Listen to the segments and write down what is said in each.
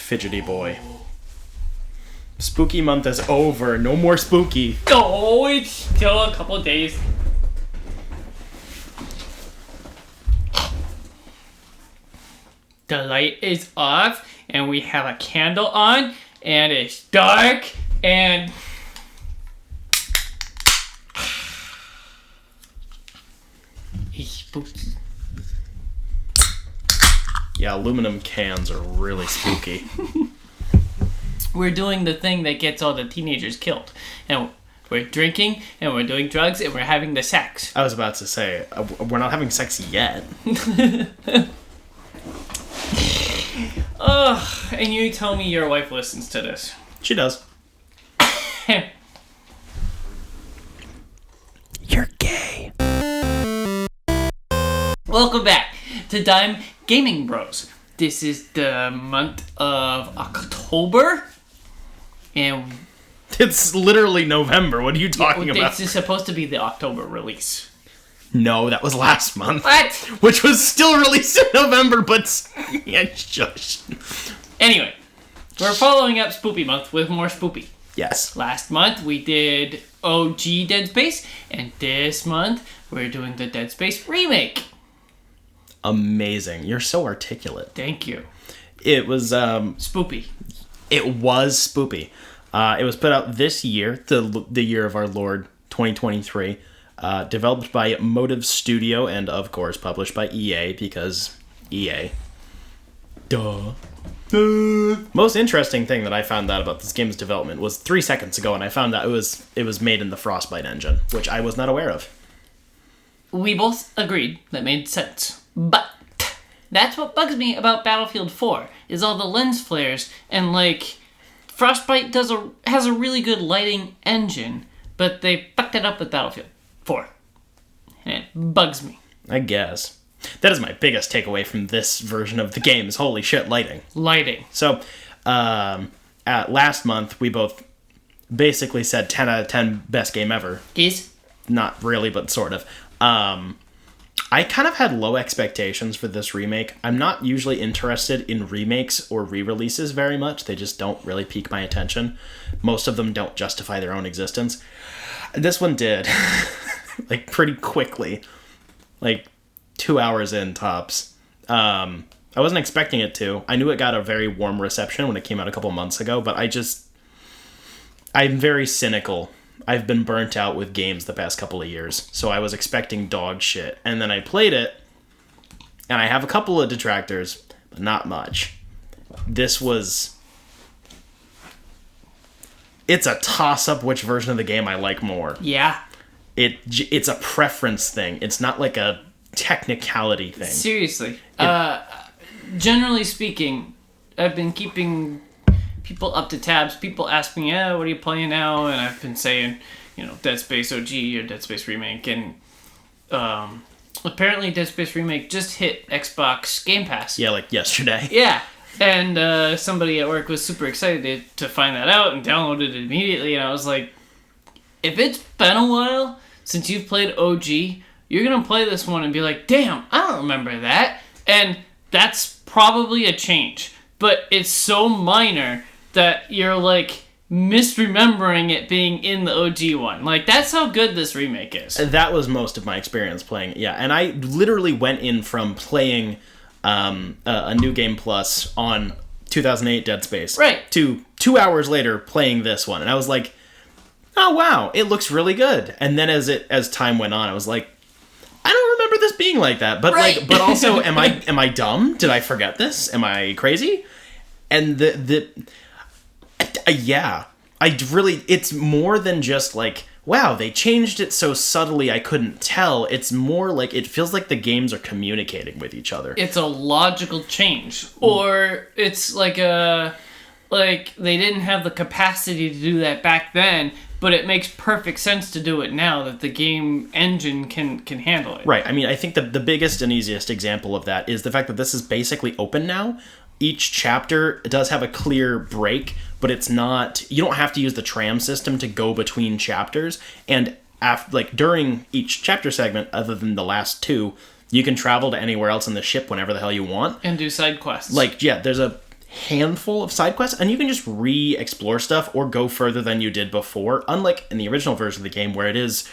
fidgety boy. Spooky month is over. No more spooky. Oh, it's still a couple days. The light is off, and we have a candle on, and it's dark, and... it's spooky. Yeah, aluminum cans are really spooky. We're doing the thing that gets all the teenagers killed. And we're drinking, and we're doing drugs, and we're having the sex. I was about to say, we're not having sex yet. Ugh, and you tell me your wife listens to this. She does. You're gay. Welcome back to Dime Gaming Bros. This is the month of October. And it's literally November. What are you talking about? This is supposed to be the October release. No, that was last month. What? Which was still released in November, but... yeah, shush. Anyway, we're following up Spoopy Month with more Spoopy. Yes. Last month, we did OG Dead Space, and this month, we're doing the Dead Space Remake. Amazing. You're so articulate. Thank you. It was... Spoopy. It was spoopy. It was put out this year, the year of our Lord, 2023. Developed by Motive Studio and, of course, published by EA, because EA. Duh. Most interesting thing that I found out about this game's development was 3 seconds ago, and I found out it was made in the Frostbite engine, which I was not aware of. We both agreed that made sense. But that's what bugs me about Battlefield 4, is all the lens flares, and, like, Frostbite has a really good lighting engine, but they fucked it up with Battlefield 4. And it bugs me. I guess. That is my biggest takeaway from this version of the game is holy shit, lighting. Lighting. So, last month, we both basically said 10 out of 10 best game ever. Yes. Not really, but sort of. I kind of had low expectations for this remake. I'm not usually interested in remakes or re-releases very much. They just don't really pique my attention. Most of them don't justify their own existence. This one did. Like, pretty quickly. Like, 2 hours in, tops. I wasn't expecting it to. I knew it got a very warm reception when it came out a couple months ago, but I'm very cynical. I've been burnt out with games the past couple of years, so I was expecting dog shit. And then I played it, and I have a couple of detractors, but not much. This was... It's a toss-up which version of the game I like more. Yeah. It's a preference thing. It's not like a technicality thing. Seriously. Generally speaking, I've been keeping people up to tabs. People ask me, what are you playing now? And I've been saying, Dead Space OG or Dead Space Remake. And apparently Dead Space Remake just hit Xbox Game Pass. Yeah, like yesterday. Yeah. And somebody at work was super excited to find that out and downloaded it immediately. And I was like, if it's been a while since you've played OG, you're going to play this one and be like, damn, I don't remember that. And that's probably a change. But it's so minor that you're, like, misremembering it being in the OG one. Like, that's how good this remake is. That was most of my experience playing it, yeah. And I literally went in from playing a New Game Plus on 2008 Dead Space. Right. To 2 hours later playing this one. And I was like, oh, wow, it looks really good. And then as time went on, I was like, I don't remember this being like that. But right. But also, am I dumb? Did I forget this? Am I crazy? And yeah, it's more than just like, wow, they changed it so subtly I couldn't tell. It's more like, it feels like the games are communicating with each other. It's a logical change. Or it's like they didn't have the capacity to do that back then, but it makes perfect sense to do it now that the game engine can handle it. Right. I mean, I think the biggest and easiest example of that is the fact that this is basically open now. Each chapter does have a clear break, but it's not... You don't have to use the tram system to go between chapters. And during each chapter segment, other than the last two, you can travel to anywhere else in the ship whenever the hell you want. And do side quests. Like, yeah, there's a... handful of side quests, and you can just re-explore stuff or go further than you did before, unlike in the original version of the game where it is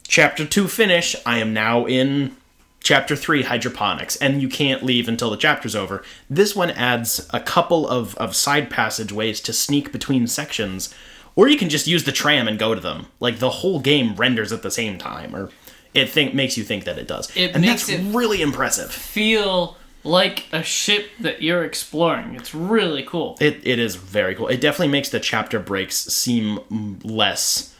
chapter 2 finish, I am now in chapter 3 hydroponics, and you can't leave until the chapter's over. This one adds a couple of side passageways to sneak between sections, or you can just use the tram and go to them. Like, the whole game renders at the same time, or makes you think that it does. And that's really impressive. Feel like a ship that you're exploring. It's really cool. It is very cool. It definitely makes the chapter breaks seem less,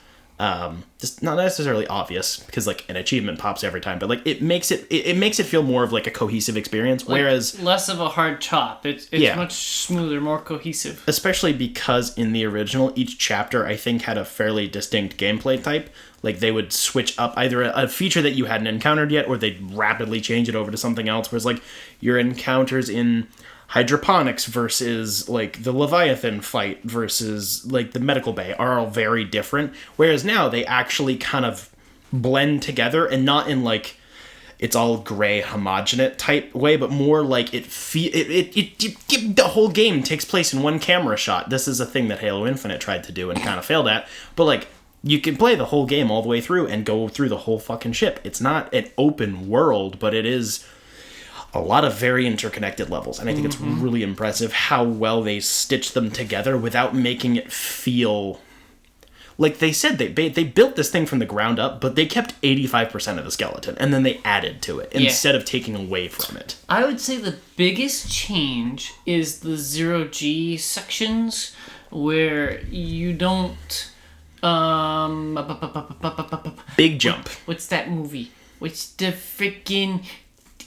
just not necessarily obvious, because like an achievement pops every time, but like it makes it feel more of like a cohesive experience, like, whereas less of a hard chop. It's much smoother, more cohesive. Especially because in the original, each chapter I think had a fairly distinct gameplay type. Like, they would switch up either a feature that you hadn't encountered yet, or they'd rapidly change it over to something else. Whereas, like, your encounters in hydroponics versus, like, the Leviathan fight versus, like, the medical bay are all very different. Whereas now, they actually kind of blend together, and not in, like, it's all gray, homogenate type way, but more like the whole game takes place in one camera shot. This is a thing that Halo Infinite tried to do and kind of failed at. But, like, you can play the whole game all the way through and go through the whole fucking ship. It's not an open world, but it is a lot of very interconnected levels. And I think it's really impressive how well they stitched them together without making it feel... Like they said, they built this thing from the ground up, but they kept 85% of the skeleton, and then they added to it instead of taking away from it. I would say the biggest change is the 0G sections, where you don't... Big Jump. What's that movie? What's the freaking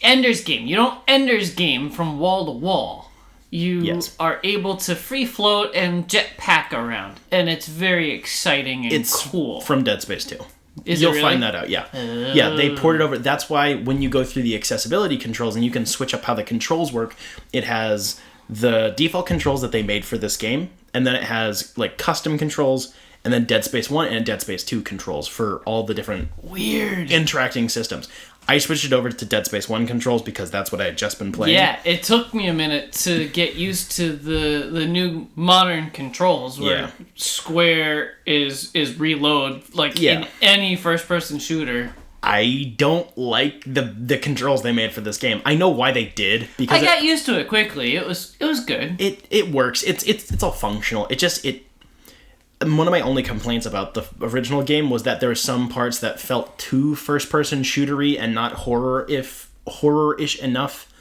Ender's Game? You don't Ender's Game from wall to wall. You are able to free float and jetpack around, and it's very exciting and cool. From Dead Space 2. You'll find that out, yeah. Yeah, they ported over. That's why when you go through the accessibility controls and you can switch up how the controls work, it has the default controls that they made for this game, and then it has like custom controls, and then Dead Space 1 and Dead Space 2 controls for all the different weird interacting systems. I switched it over to Dead Space 1 controls because that's what I had just been playing. Yeah, it took me a minute to get used to the new modern controls where square is reload, like in any first-person shooter. I don't like the controls they made for this game. I know why they did, because I got used to it quickly. It was good. It works. It's all functional. One of my only complaints about the original game was that there were some parts that felt too first-person shootery and not horror-ish enough.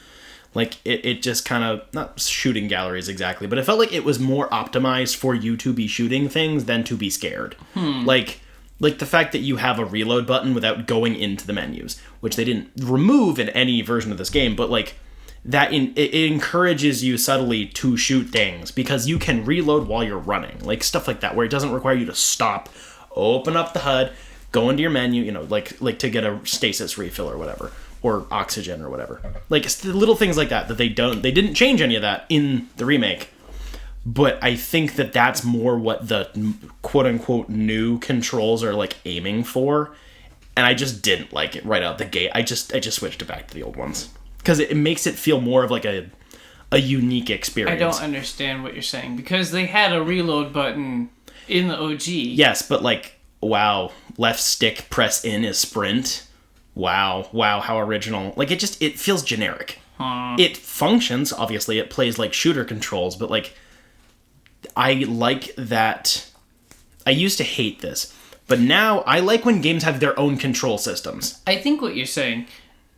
Like, it just kind of, not shooting galleries exactly, but it felt like it was more optimized for you to be shooting things than to be scared. Like the fact that you have a reload button without going into the menus, which they didn't remove in any version of this game, but like, it encourages you subtly to shoot things because you can reload while you're running, like stuff like that, where it doesn't require you to stop, open up the HUD, go into your menu, you know, like to get a stasis refill or whatever, or oxygen or whatever. Like little things like that they didn't change any of that in the remake, but I think that that's more what the quote unquote new controls are like aiming for, and I just didn't like it right out the gate. I just switched it back to the old ones. Because it makes it feel more of like a unique experience. I don't understand what you're saying. Because they had a reload button in the OG. Yes, but like, wow, left stick press in is sprint. Wow, how original. Like, it feels generic. It functions, obviously, it plays like shooter controls, but like, I like that. I used to hate this, but now I like when games have their own control systems. I think what you're saying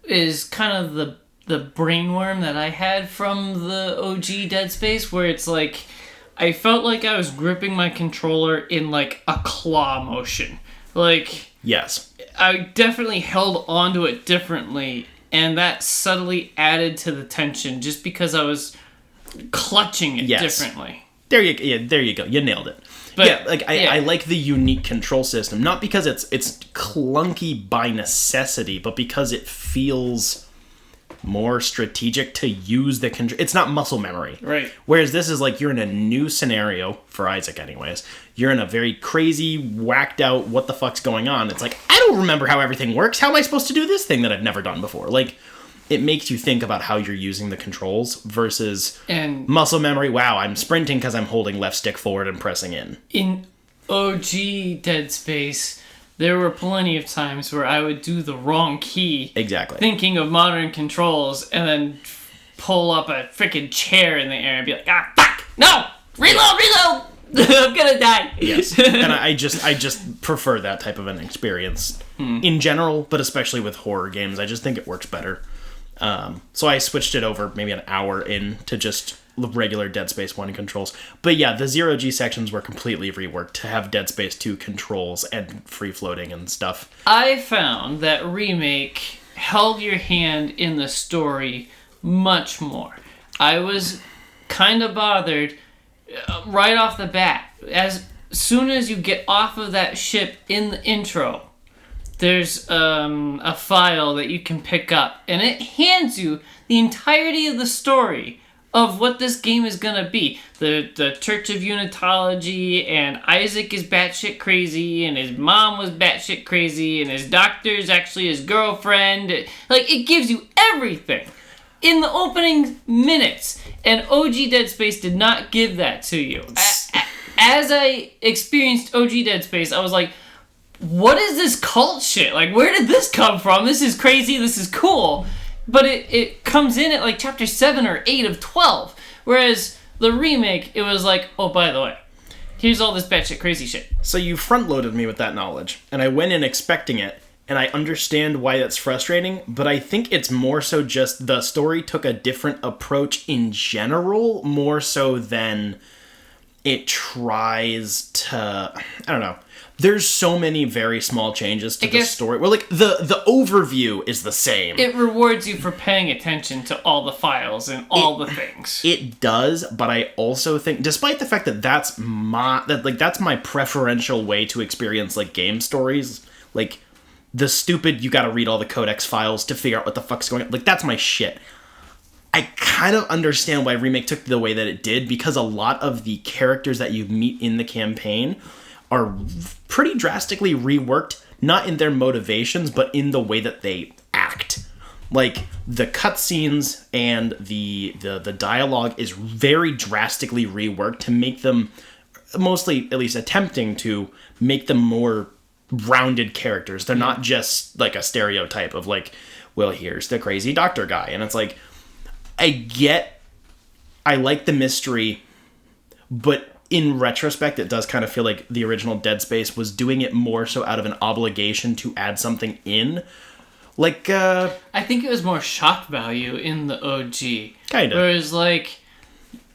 is kind of the brainworm that I had from the OG Dead Space, where it's like I felt like I was gripping my controller in like a claw motion. Like, yes, I definitely held onto it differently, and that subtly added to the tension just because I was clutching it differently. There you go. You nailed it. But I like the unique control system, not because it's clunky by necessity, but because it feels more strategic to use the control. It's not muscle memory. Right. Whereas this is like you're in a new scenario, for Isaac anyways. You're in a very crazy, whacked out, what the fuck's going on? It's like, I don't remember how everything works. How am I supposed to do this thing that I've never done before? Like, it makes you think about how you're using the controls versus And muscle memory. Wow, I'm sprinting because I'm holding left stick forward and pressing in. in OG Dead Space, there were plenty of times where I would do the wrong key. Exactly. Thinking of modern controls and then pull up a freaking chair in the air and be like, ah, fuck! No! Reload! I'm gonna die! Yes. And I just prefer that type of an experience in general, but especially with horror games. I just think it works better. So I switched it over maybe an hour in to just regular Dead Space 1 controls. But yeah, the 0G sections were completely reworked to have Dead Space 2 controls and free floating and stuff. I found that Remake held your hand in the story much more. I was kind of bothered right off the bat. As soon as you get off of that ship in the intro, there's a file that you can pick up, and it hands you the entirety of the story of what this game is gonna be. The Church of Unitology, and Isaac is batshit crazy, and his mom was batshit crazy, and his doctor's actually his girlfriend. Like, it gives you everything in the opening minutes, and OG Dead Space did not give that to you. As I experienced OG Dead Space, I was like, what is this cult shit? Like, where did this come from? This is crazy, this is cool. But it comes in at like chapter 7 or 8 of 12. Whereas the remake, it was like, oh, by the way, here's all this batshit crazy shit. So you front-loaded me with that knowledge, and I went in expecting it, and I understand why that's frustrating, but I think it's more so just the story took a different approach in general, more so than it tries to, I don't know. There's so many very small changes to the story. Well, like, the overview is the same. It rewards you for paying attention to all the files and all the things. It does, but I also think, despite the fact that that's my preferential way to experience, like, game stories, like, the stupid, you gotta read all the codex files to figure out what the fuck's going on, like, that's my shit. I kind of understand why Remake took the way that it did, because a lot of the characters that you meet in the campaign are pretty drastically reworked, not in their motivations, but in the way that they act. Like, the cutscenes and the dialogue is very drastically reworked to make them, mostly, at least attempting to, make them more rounded characters. They're not just, like, a stereotype of, like, well, here's the crazy doctor guy. And it's like, I like the mystery, but in retrospect, it does kind of feel like the original Dead Space was doing it more so out of an obligation to add something in. Like, I think it was more shock value in the OG. Kind of. Whereas, like,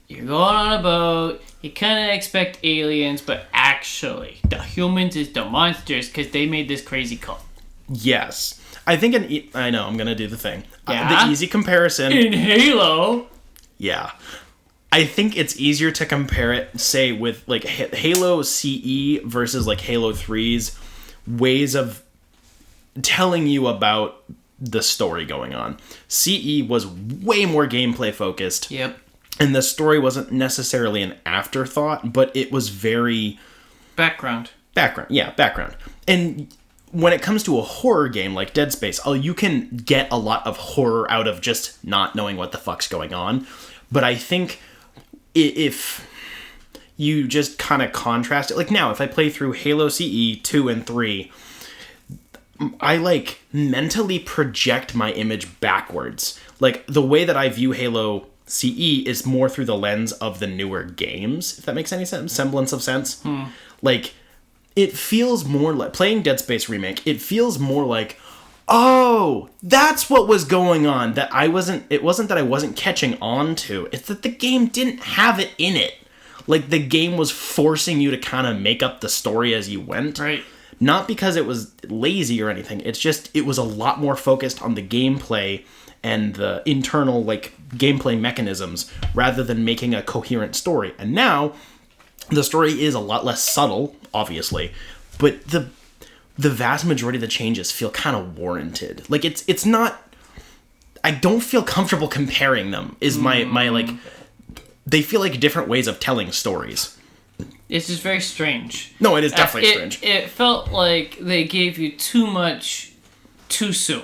you're going on a boat, you kind of expect aliens, but actually, the humans is the monsters because they made this crazy cult. Yes. I think I know, I'm going to do the thing. Yeah? The easy comparison. In Halo. Yeah. I think it's easier to compare it, say, with, like, Halo CE versus, like, Halo 3's ways of telling you about the story going on. CE was way more gameplay focused. Yep. And the story wasn't necessarily an afterthought, but it was very... Background. Background. And when it comes to a horror game like Dead Space, you can get a lot of horror out of just not knowing what the fuck's going on. But I think if you just kind of contrast it, like now, if I play through Halo CE 2 and 3, I, like, mentally project my image backwards. Like, the way that I view Halo CE is more through the lens of the newer games, if that makes any semblance of sense. Like, it feels more like, playing Dead Space Remake, it feels more like, oh, that's what was going on. It wasn't that I wasn't catching on to. It's that the game didn't have it in it. Like, the game was forcing you to kind of make up the story as you went. Right. Not because it was lazy or anything. It's just, it was a lot more focused on the gameplay and the internal, like, gameplay mechanisms rather than making a coherent story. And now, the story is a lot less subtle, obviously, but the vast majority of the changes feel kind of warranted. Like, it's not... I don't feel comfortable comparing them, is my like... They feel like different ways of telling stories. It's just very strange. No, it is definitely strange. It felt like they gave you too much too soon.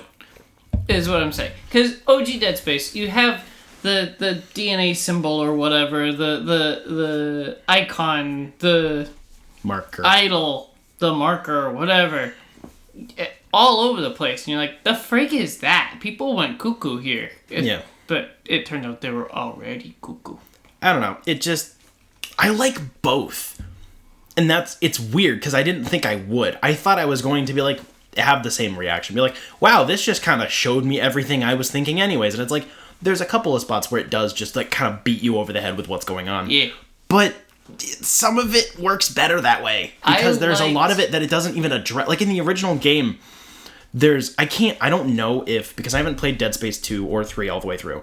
is what I'm saying. Because OG Dead Space, you have the DNA symbol or whatever, the icon, the marker, idol, the marker, whatever, all over the place. And you're like, the frig is that? People went cuckoo here. Yeah. But it turned out they were already cuckoo. I don't know. I like both. And it's weird because I didn't think I would. I thought I was going to be like, have the same reaction. Be like, wow, this just kind of showed me everything I was thinking anyways. And it's like, there's a couple of spots where it does just like kind of beat you over the head with what's going on. Yeah. But some of it works better that way. Because there's a lot of it that it doesn't even address. Like in the original game, I don't know if, because I haven't played Dead Space 2 or 3 all the way through.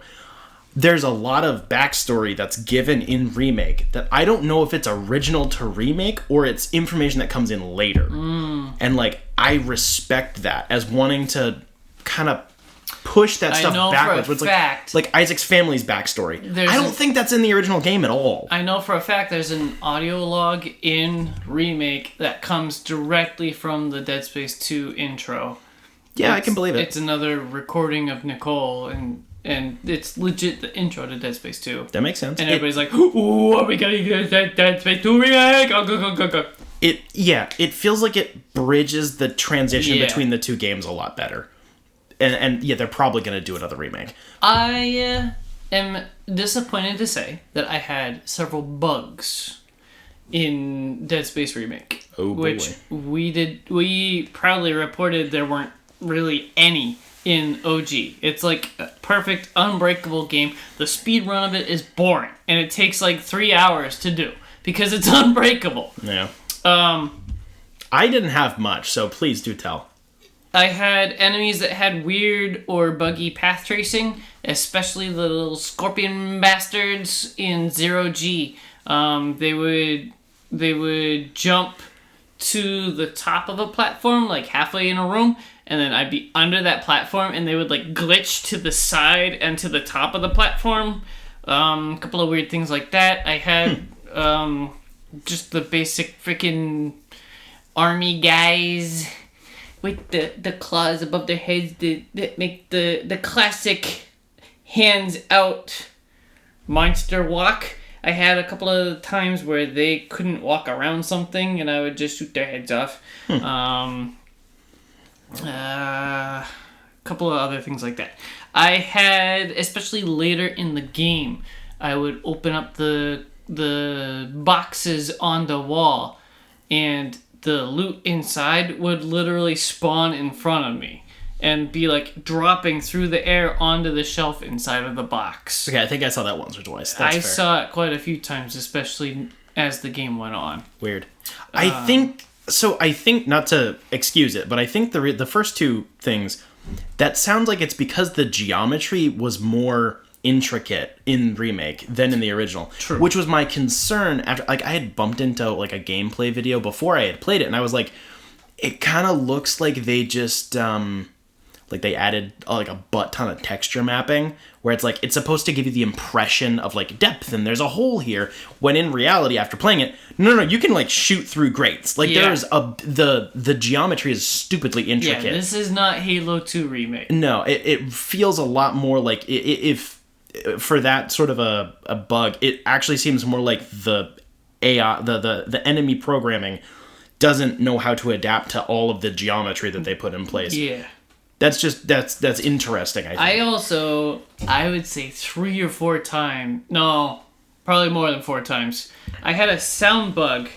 There's a lot of backstory that's given in Remake that I don't know if it's original to Remake or it's information that comes in later. And like, I respect that as wanting to kind of push that stuff backwards. For a fact, like Isaac's family's backstory. I don't think that's in the original game at all. I know for a fact there's an audio log in Remake that comes directly from the Dead Space 2 intro. Yeah, I can believe it. It's another recording of Nicole, and it's legit the intro to Dead Space 2. That makes sense. And everybody's like, ooh, are we gonna get Dead Space 2 Remake? Go. It feels like it bridges the transition between the two games a lot better. And they're probably going to do another remake. I am disappointed to say that I had several bugs in Dead Space Remake. Oh boy. Which we proudly reported there weren't really any in OG. It's like a perfect, unbreakable game. The speed run of it is boring. And it takes like 3 hours to do. Because it's unbreakable. Yeah. I didn't have much, so please do tell. I had enemies that had weird or buggy path tracing, especially the little scorpion bastards in 0G. They would jump to the top of a platform, like halfway in a room, and then I'd be under that platform, and they would like glitch to the side and to the top of the platform. A couple of weird things like that. I had just the basic freaking army guys with the claws above their heads that make the classic hands out monster walk. I had a couple of times where they couldn't walk around something and I would just shoot their heads off. A couple of other things like that. I had, especially later in the game, I would open up the boxes on the wall and the loot inside would literally spawn in front of me and be like dropping through the air onto the shelf inside of the box. Okay, I think I saw that once or twice. That's I fair. saw it quite a few times, especially as the game went on. Weird. I think, not to excuse it, but I think the first two things, that sounds like it's because the geometry was more intricate in Remake than in the original. True. Which was my concern after, like, I had bumped into like a gameplay video before I had played it, and I was like, it kind of looks like they just like they added like a butt ton of texture mapping, where it's like it's supposed to give you the impression of like depth and there's a hole here, when in reality after playing it, no, you can like shoot through grates. Like there's the geometry is stupidly intricate. Yeah, this is not Halo 2 Remake. No, it feels a lot more like if for that sort of a bug, it actually seems more like the AI, the enemy programming doesn't know how to adapt to all of the geometry that they put in place. Yeah. That's interesting, I think. I would say 3 or 4 times, no, probably more than 4 times, I had a sound bug,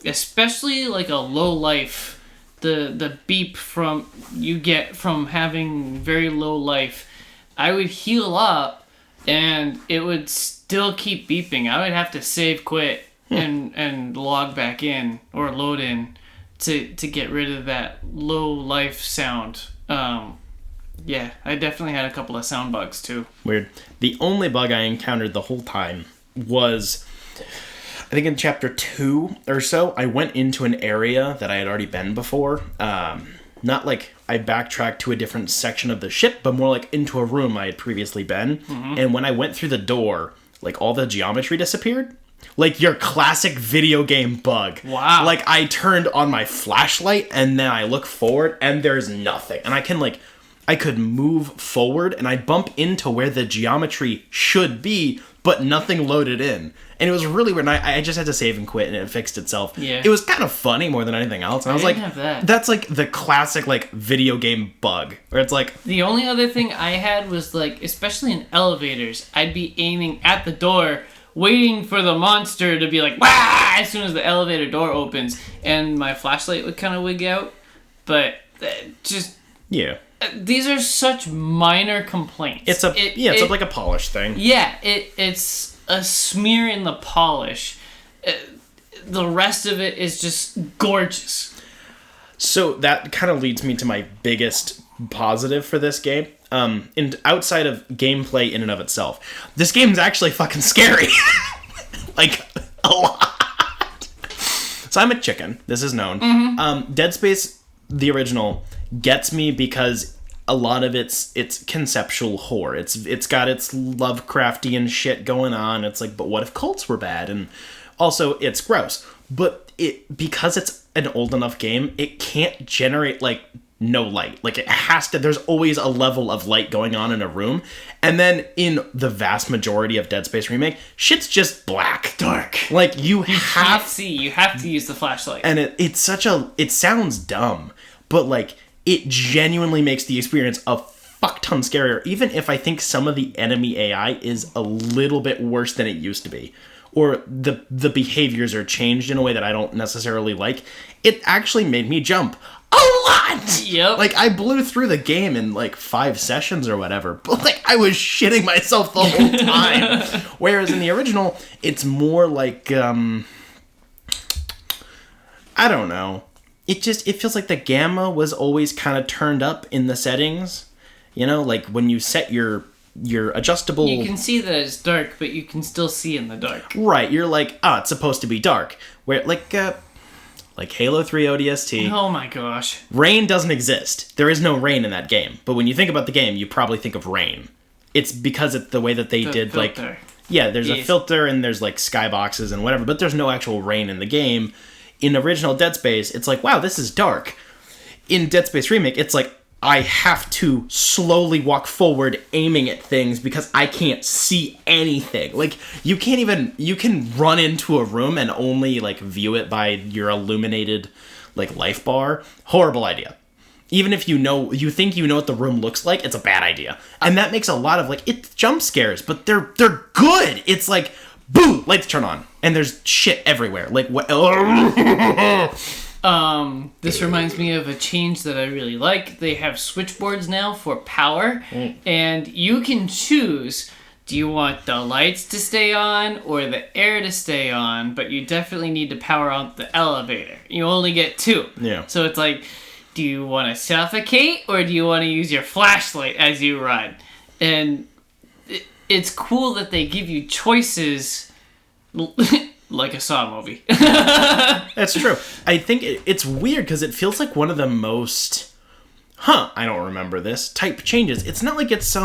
especially like a low life, the beep you get from having very low life. I would heal up and it would still keep beeping. I would have to save quit and log back in or load in to get rid of that low life sound. Yeah, I definitely had a couple of sound bugs too. Weird. The only bug I encountered the whole time was, I think in chapter 2 or so, I went into an area that I had already been before. Not like I backtracked to a different section of the ship, but more like into a room I had previously been. Mm-hmm. And when I went through the door, like all the geometry disappeared. Like your classic video game bug. Wow. Like I turned on my flashlight and then I look forward and there's nothing. And I I could move forward and I'd bump into where the geometry should be, but nothing loaded in. And it was really weird. And I just had to save and quit, and it fixed itself. Yeah. It was kind of funny more than anything else. And I was didn't like, have that. that's like the classic like video game bug, where it's like, The only other thing I had was like, especially in elevators, I'd be aiming at the door, waiting for the monster to be like, wah! As soon as the elevator door opens, and my flashlight would kind of wig out. But just yeah, these are such minor complaints. it's like a polish thing. Yeah, it's a smear in the polish. The rest of it is just gorgeous. So that kind of leads me to my biggest positive for this game. And outside of gameplay in and of itself, this game's actually fucking scary. Like, a lot. So I'm a chicken. This is known. Mm-hmm. Dead Space, the original, gets me because a lot of it's conceptual horror. It's got its Lovecraftian shit going on. It's like, but what if cults were bad? And also, it's gross. But because it's an old enough game, it can't generate, like, no light. Like, it has to, there's always a level of light going on in a room. And then in the vast majority of Dead Space Remake, shit's just black. Dark. Like, you Can't have see. You have to use the flashlight. and it sounds dumb, but like it genuinely makes the experience a fuck ton scarier, even if I think some of the enemy AI is a little bit worse than it used to be, or the behaviors are changed in a way that I don't necessarily like. It actually made me jump a lot. Yep. Like, I blew through the game in like 5 sessions or whatever, but like I was shitting myself the whole time. Whereas in the original, it's more like I don't know. It feels like the gamma was always kind of turned up in the settings. You know, like when you set your adjustable... You can see that it's dark, but you can still see in the dark. Right, you're like, it's supposed to be dark. Where, like Halo 3 ODST... Oh my gosh. Rain doesn't exist. There is no rain in that game. But when you think about the game, you probably think of rain. It's because it's the way that they did, filter. like... Yeah, there's a filter and there's, like, skyboxes and whatever, but there's no actual rain in the game. In original Dead Space, it's like, wow, this is dark. In Dead Space Remake, it's like, I have to slowly walk forward aiming at things because I can't see anything. Like, you can run into a room and only, like, view it by your illuminated, like, life bar. Horrible idea. Even if you think you know what the room looks like, it's a bad idea. And that makes a lot of, like, it's jump scares, but they're good. It's like, boom, lights turn on, and there's shit everywhere. Like, what? This reminds me of a change that I really like. They have switchboards now for power, and you can choose, do you want the lights to stay on or the air to stay on, but you definitely need to power on the elevator. You only get 2. Yeah. So it's like, do you want to suffocate or do you want to use your flashlight as you run? And it's cool that they give you choices like a Saw movie. That's true. I think it's weird because it feels like one of the most, I don't remember this, type changes. It's not like it's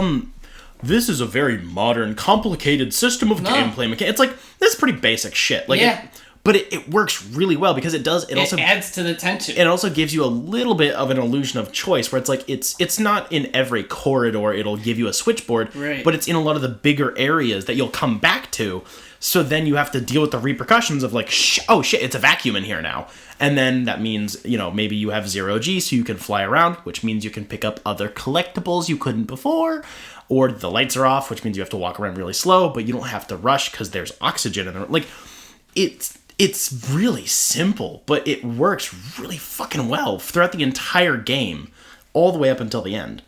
this is a very modern, complicated system of gameplay mechanics. It's like, this is pretty basic shit. Like, yeah. But it works really well because it also adds to the tension. It also gives you a little bit of an illusion of choice where it's like, it's not in every corridor it'll give you a switchboard, right, but it's in a lot of the bigger areas that you'll come back to. So then you have to deal with the repercussions of like, oh shit, it's a vacuum in here now. And then that means, maybe you have 0G so you can fly around, which means you can pick up other collectibles you couldn't before. Or the lights are off, which means you have to walk around really slow, but you don't have to rush because there's oxygen in the room. Like, it's really simple, but it works really fucking well throughout the entire game, all the way up until the end.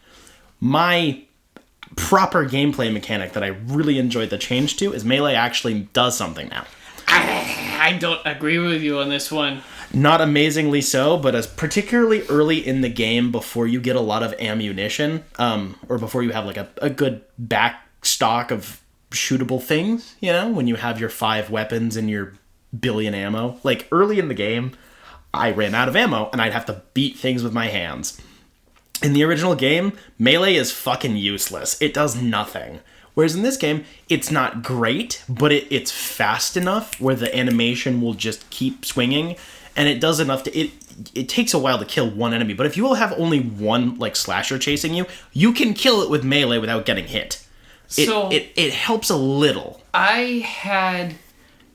My proper gameplay mechanic that I really enjoyed the change to is melee actually does something now. I don't agree with you on this one. Not amazingly so, but as particularly early in the game before you get a lot of ammunition, or before you have like a good back stock of shootable things, when you have your 5 weapons and your billion ammo. Like, early in the game, I ran out of ammo and I'd have to beat things with my hands. In the original game, melee is fucking useless. It does nothing. Whereas in this game, it's not great, but it's fast enough where the animation will just keep swinging. and it does enough to it takes a while to kill one enemy. But if you will have only one like slasher chasing you, you can kill it with melee without getting hit. It helps a little. I had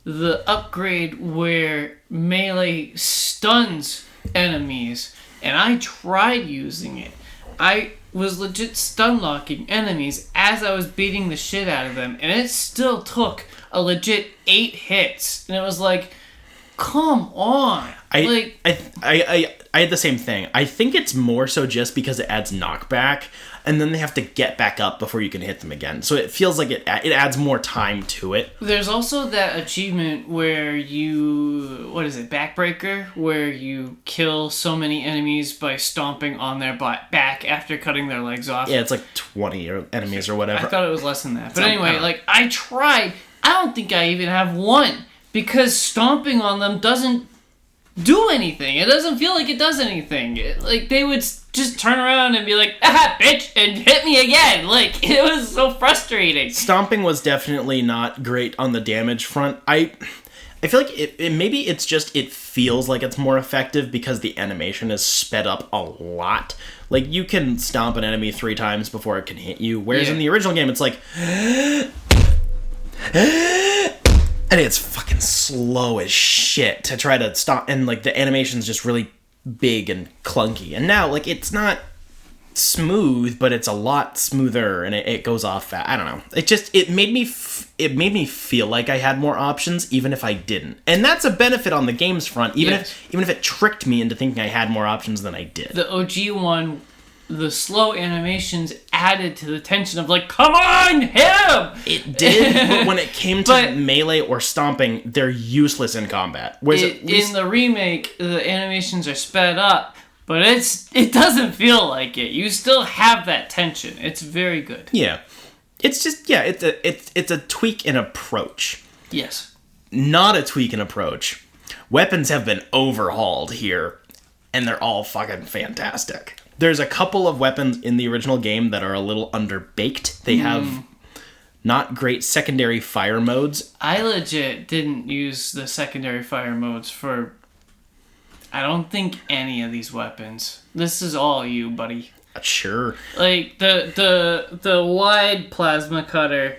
the upgrade where melee stuns enemies, and I tried using it. I was legit stun locking enemies as I was beating the shit out of them, and it still took a legit 8 hits, and it was like, come on. I had the same thing. I think it's more so just because it adds knockback, and then they have to get back up before you can hit them again. So it feels like it adds more time to it. There's also that achievement where you, backbreaker, where you kill so many enemies by stomping on their back after cutting their legs off. Yeah, it's like 20 enemies or whatever. I thought it was less than that. But anyway, I tried. I don't think I even have one, because stomping on them doesn't do anything. It doesn't feel like it does anything. They would just turn around and be like, ah, bitch, and hit me again. It was so frustrating. Stomping was definitely not great on the damage front. I feel like maybe it's just it feels like it's more effective because the animation is sped up a lot. You can stomp an enemy 3 times before it can hit you, whereas in the original game it's like and it's fucking slow as shit to try to stop, and the animation's just really big and clunky. And now it's not smooth, but it's a lot smoother, and it goes off fast. I don't know. It made me feel like I had more options, even if I didn't. And that's a benefit on the game's front, even if it tricked me into thinking I had more options than I did. The OG one, the slow animations added to the tension of come on, hit him! It did, but when it came to melee or stomping, they're useless in combat. Whereas in the remake, the animations are sped up, but it doesn't feel like it. You still have that tension. It's very good. Yeah. It's just, it's a tweak in approach. Yes. Not a tweak in approach. Weapons have been overhauled here, and they're all fucking fantastic. There's a couple of weapons in the original game that are a little underbaked. They have not great secondary fire modes. I legit didn't use the secondary fire modes for, I don't think, any of these weapons. This is all you, buddy. Sure. The wide plasma cutter,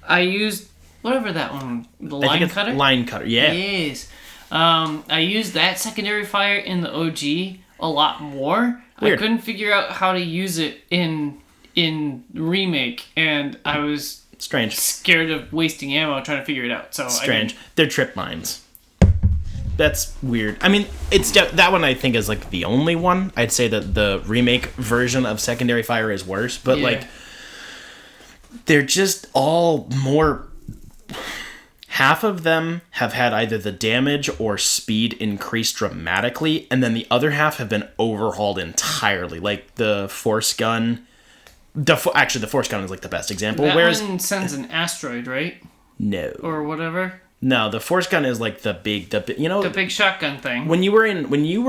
I used whatever that one, the line cutter? Line cutter, yeah. Yes. I used that secondary fire in the OG a lot more. Weird. I couldn't figure out how to use it in Remake, and I was scared of wasting ammo trying to figure it out. So strange. They're trip mines. That's weird. I mean, it's that one I think is the only one. I'd say that the Remake version of secondary fire is worse, but they're just all more. Half of them have had either the damage or speed increased dramatically, and then the other half have been overhauled entirely. The Force Gun. Actually, the Force Gun is the best example. That one sends an asteroid, right? No. Or whatever. No, the Force Gun is the big shotgun thing. When you were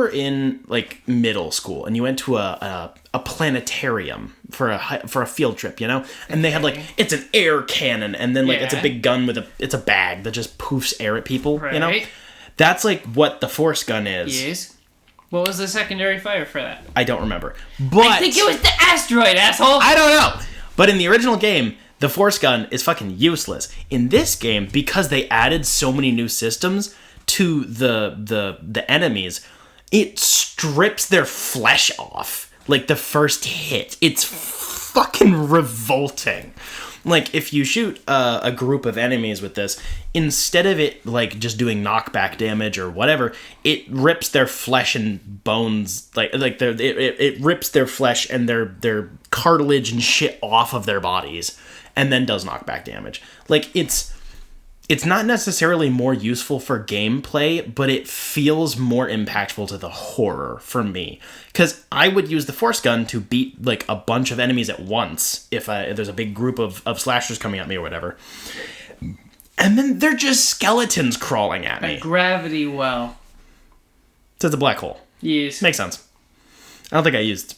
in middle school and you went to a planetarium for a field trip, and they had it's an air cannon, and then it's a big gun with it's a bag that just poofs air at people, right. That's what the Force Gun is. Yes. What was the secondary fire for that? I don't remember. But I think it was the asteroid, asshole. I don't know. But in the original game, the Force Gun is fucking useless. In this game, because they added so many new systems to the enemies, it strips their flesh off. The first hit. It's fucking revolting. If you shoot a group of enemies with this, instead of it just doing knockback damage or whatever, it rips their flesh and bones, it rips their flesh and their cartilage and shit off of their bodies, and then does knockback damage. It's not necessarily more useful for gameplay, but it feels more impactful to the horror for me. Because I would use the Force Gun to beat a bunch of enemies at once if there's a big group of slashers coming at me or whatever. And then they're just skeletons crawling at me. A gravity well. So it's a black hole. Yes. Makes sense. I don't think I used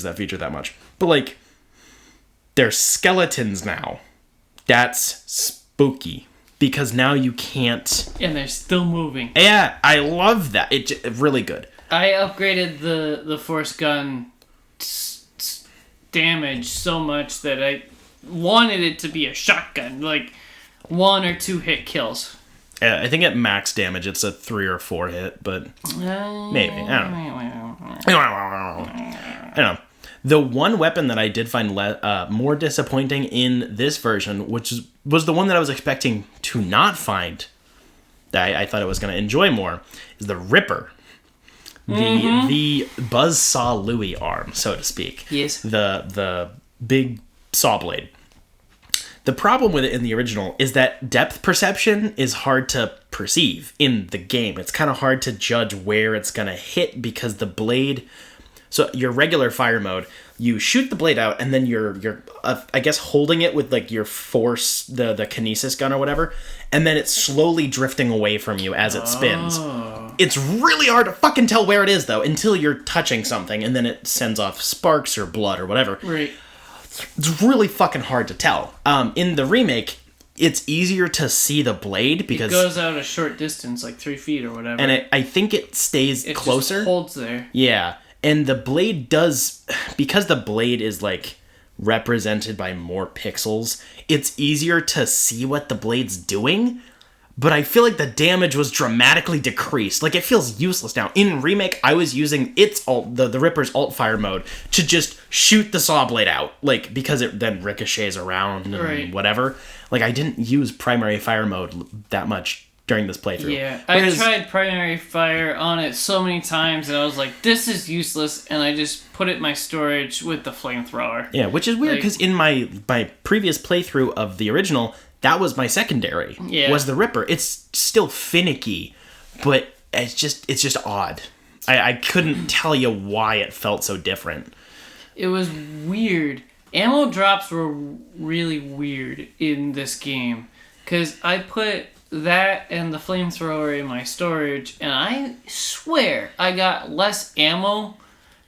that feature that much. But they're skeletons now. That's spooky. because now you can't. And they're still moving. Yeah, I love that. It's really good. I upgraded the force gun damage so much that I wanted it to be a shotgun, like 1 or 2 hit kills. I think at max damage it's a 3 or 4 hit, but maybe. I don't know. The one weapon that I did find more disappointing in this version, which was the one that I was expecting to not find, that I thought I was going to enjoy more, is the Ripper. The Buzzsaw Louie arm, so to speak. Yes. The big saw blade. The problem with it in the original is that depth perception is hard to perceive in the game. It's kind of hard to judge where it's going to hit because the blade... So your regular fire mode, you shoot the blade out and then you're I guess holding it with like your force, the kinesis gun or whatever, and then it's slowly drifting away from you as it spins. It's really hard to fucking tell where it is though until you're touching something and then it sends off sparks or blood or whatever. Right. It's really fucking hard to tell. In the remake, it's easier to see the blade because... It goes out a short distance, like 3 feet or whatever. And I think it stays closer. It just holds there. Yeah. And the blade does... Because the blade is, like, represented by more pixels, it's easier to see what the blade's doing. But I feel like the damage was dramatically decreased. Like, it feels useless now. In Remake, I was using its the Ripper's alt fire mode to just shoot the saw blade out. Like, because it then ricochets around and whatever. Like, I didn't use primary fire mode that much during this playthrough. Yeah, I tried primary fire on it so many times, and I was like, this is useless, and I just put it in my storage with the flamethrower. Yeah, which is weird, because in my previous playthrough of the original... That was my secondary, was the Ripper. It's still finicky, but it's just odd. I couldn't tell you why it felt so different. It was weird. Ammo drops were really weird in this game, because I put that and the flamethrower in my storage, and I swear I got less ammo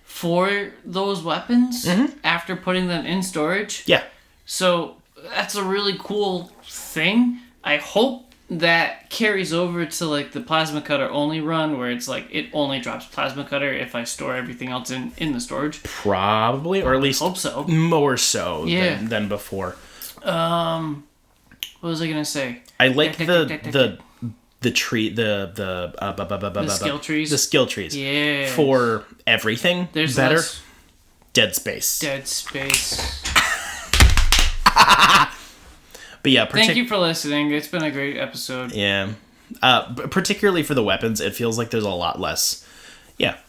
for those weapons after putting them in storage. Yeah. So... That's a really cool thing. I hope that carries over to like the plasma cutter only run where it's like it only drops plasma cutter if I store everything else in the storage. Probably, or at least hope so. More so than before. What was I gonna say? I like the tree the skill trees. The skill trees. Yeah. For everything. There's better. Less... Dead Space. Dead Space. But yeah, thank you for listening. It's been a great episode. Yeah. Particularly for the weapons, it feels like there's a lot less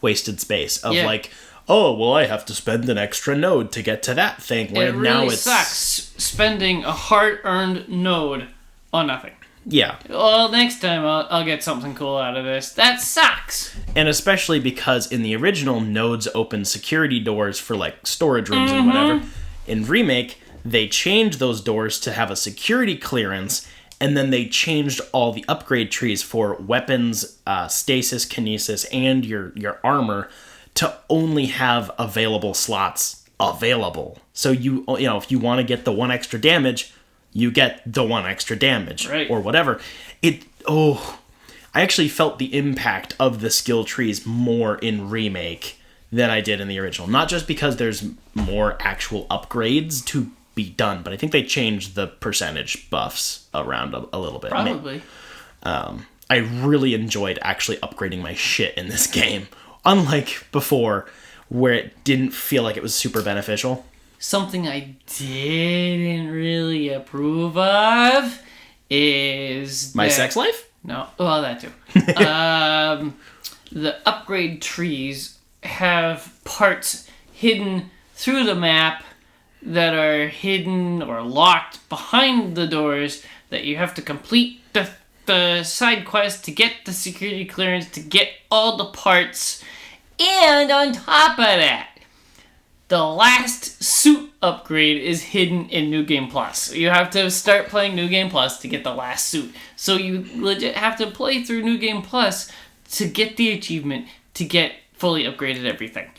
wasted space of like, oh, well, I have to spend an extra node to get to that thing. Where it really now it's sucks spending a hard-earned node on nothing. Yeah. Well, next time I'll get something cool out of this. That sucks. And especially because in the original, nodes open security doors for like storage rooms and whatever. In Remake, they changed those doors to have a security clearance, and then they changed all the upgrade trees for weapons, stasis, kinesis, and your armor to only have available slots available. So you know if you want to get the 1 extra damage, you get the 1 extra damage or whatever. I actually felt the impact of the skill trees more in Remake than I did in the original. Not just because there's more actual upgrades to be done, but I think they changed the percentage buffs around a little bit. Probably. I really enjoyed actually upgrading my shit in this game, unlike before, where it didn't feel like it was super beneficial. Something I didn't really approve of is my sex life? No, well, that too. The upgrade trees have parts hidden through the map that are hidden or locked behind the doors that you have to complete the side quest to get the security clearance to get all the parts. And on top of that, the last suit upgrade is hidden in New Game Plus. You have to start playing New Game Plus to get the last suit. So you legit have to play through New Game Plus to get the achievement to get fully upgraded everything.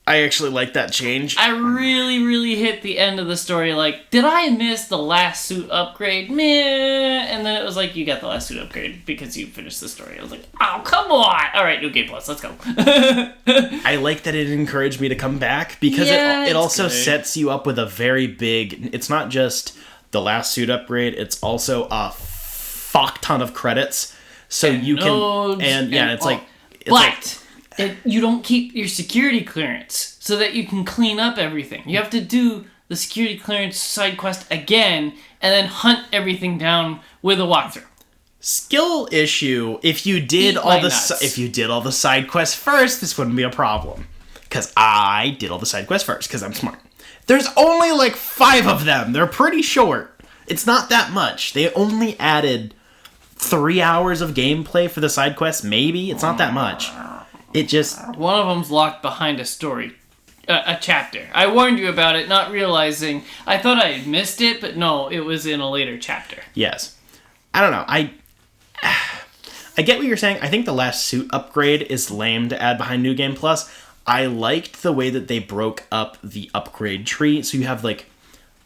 I actually like that change. I really, really hit the end of the story like, did I miss the last suit upgrade? Meh. And then it was like, you got the last suit upgrade because you finished the story. I was like, oh, come on. All right, New Game Plus, let's go. I like that it encouraged me to come back because it also sets you up with a very big... It's not just the last suit upgrade, it's also a fuck ton of credits. So and you can... And yeah, it's like... You don't keep your security clearance so that you can clean up everything. You have to do the security clearance side quest again and then hunt everything down with a walkthrough. Skill issue. If you did all the side quests first, this wouldn't be a problem. Because I did all the side quests first because I'm smart. There's only like 5 of them. They're pretty short. It's not that much. They only added 3 hours of gameplay for the side quests. Maybe it's not that much. It just... One of them's locked behind a story. A chapter. I warned you about it, not realizing... I thought I had missed it, but no, it was in a later chapter. Yes. I don't know. I get what you're saying. I think the last suit upgrade is lame to add behind New Game Plus. I liked the way that they broke up the upgrade tree. So you have, like,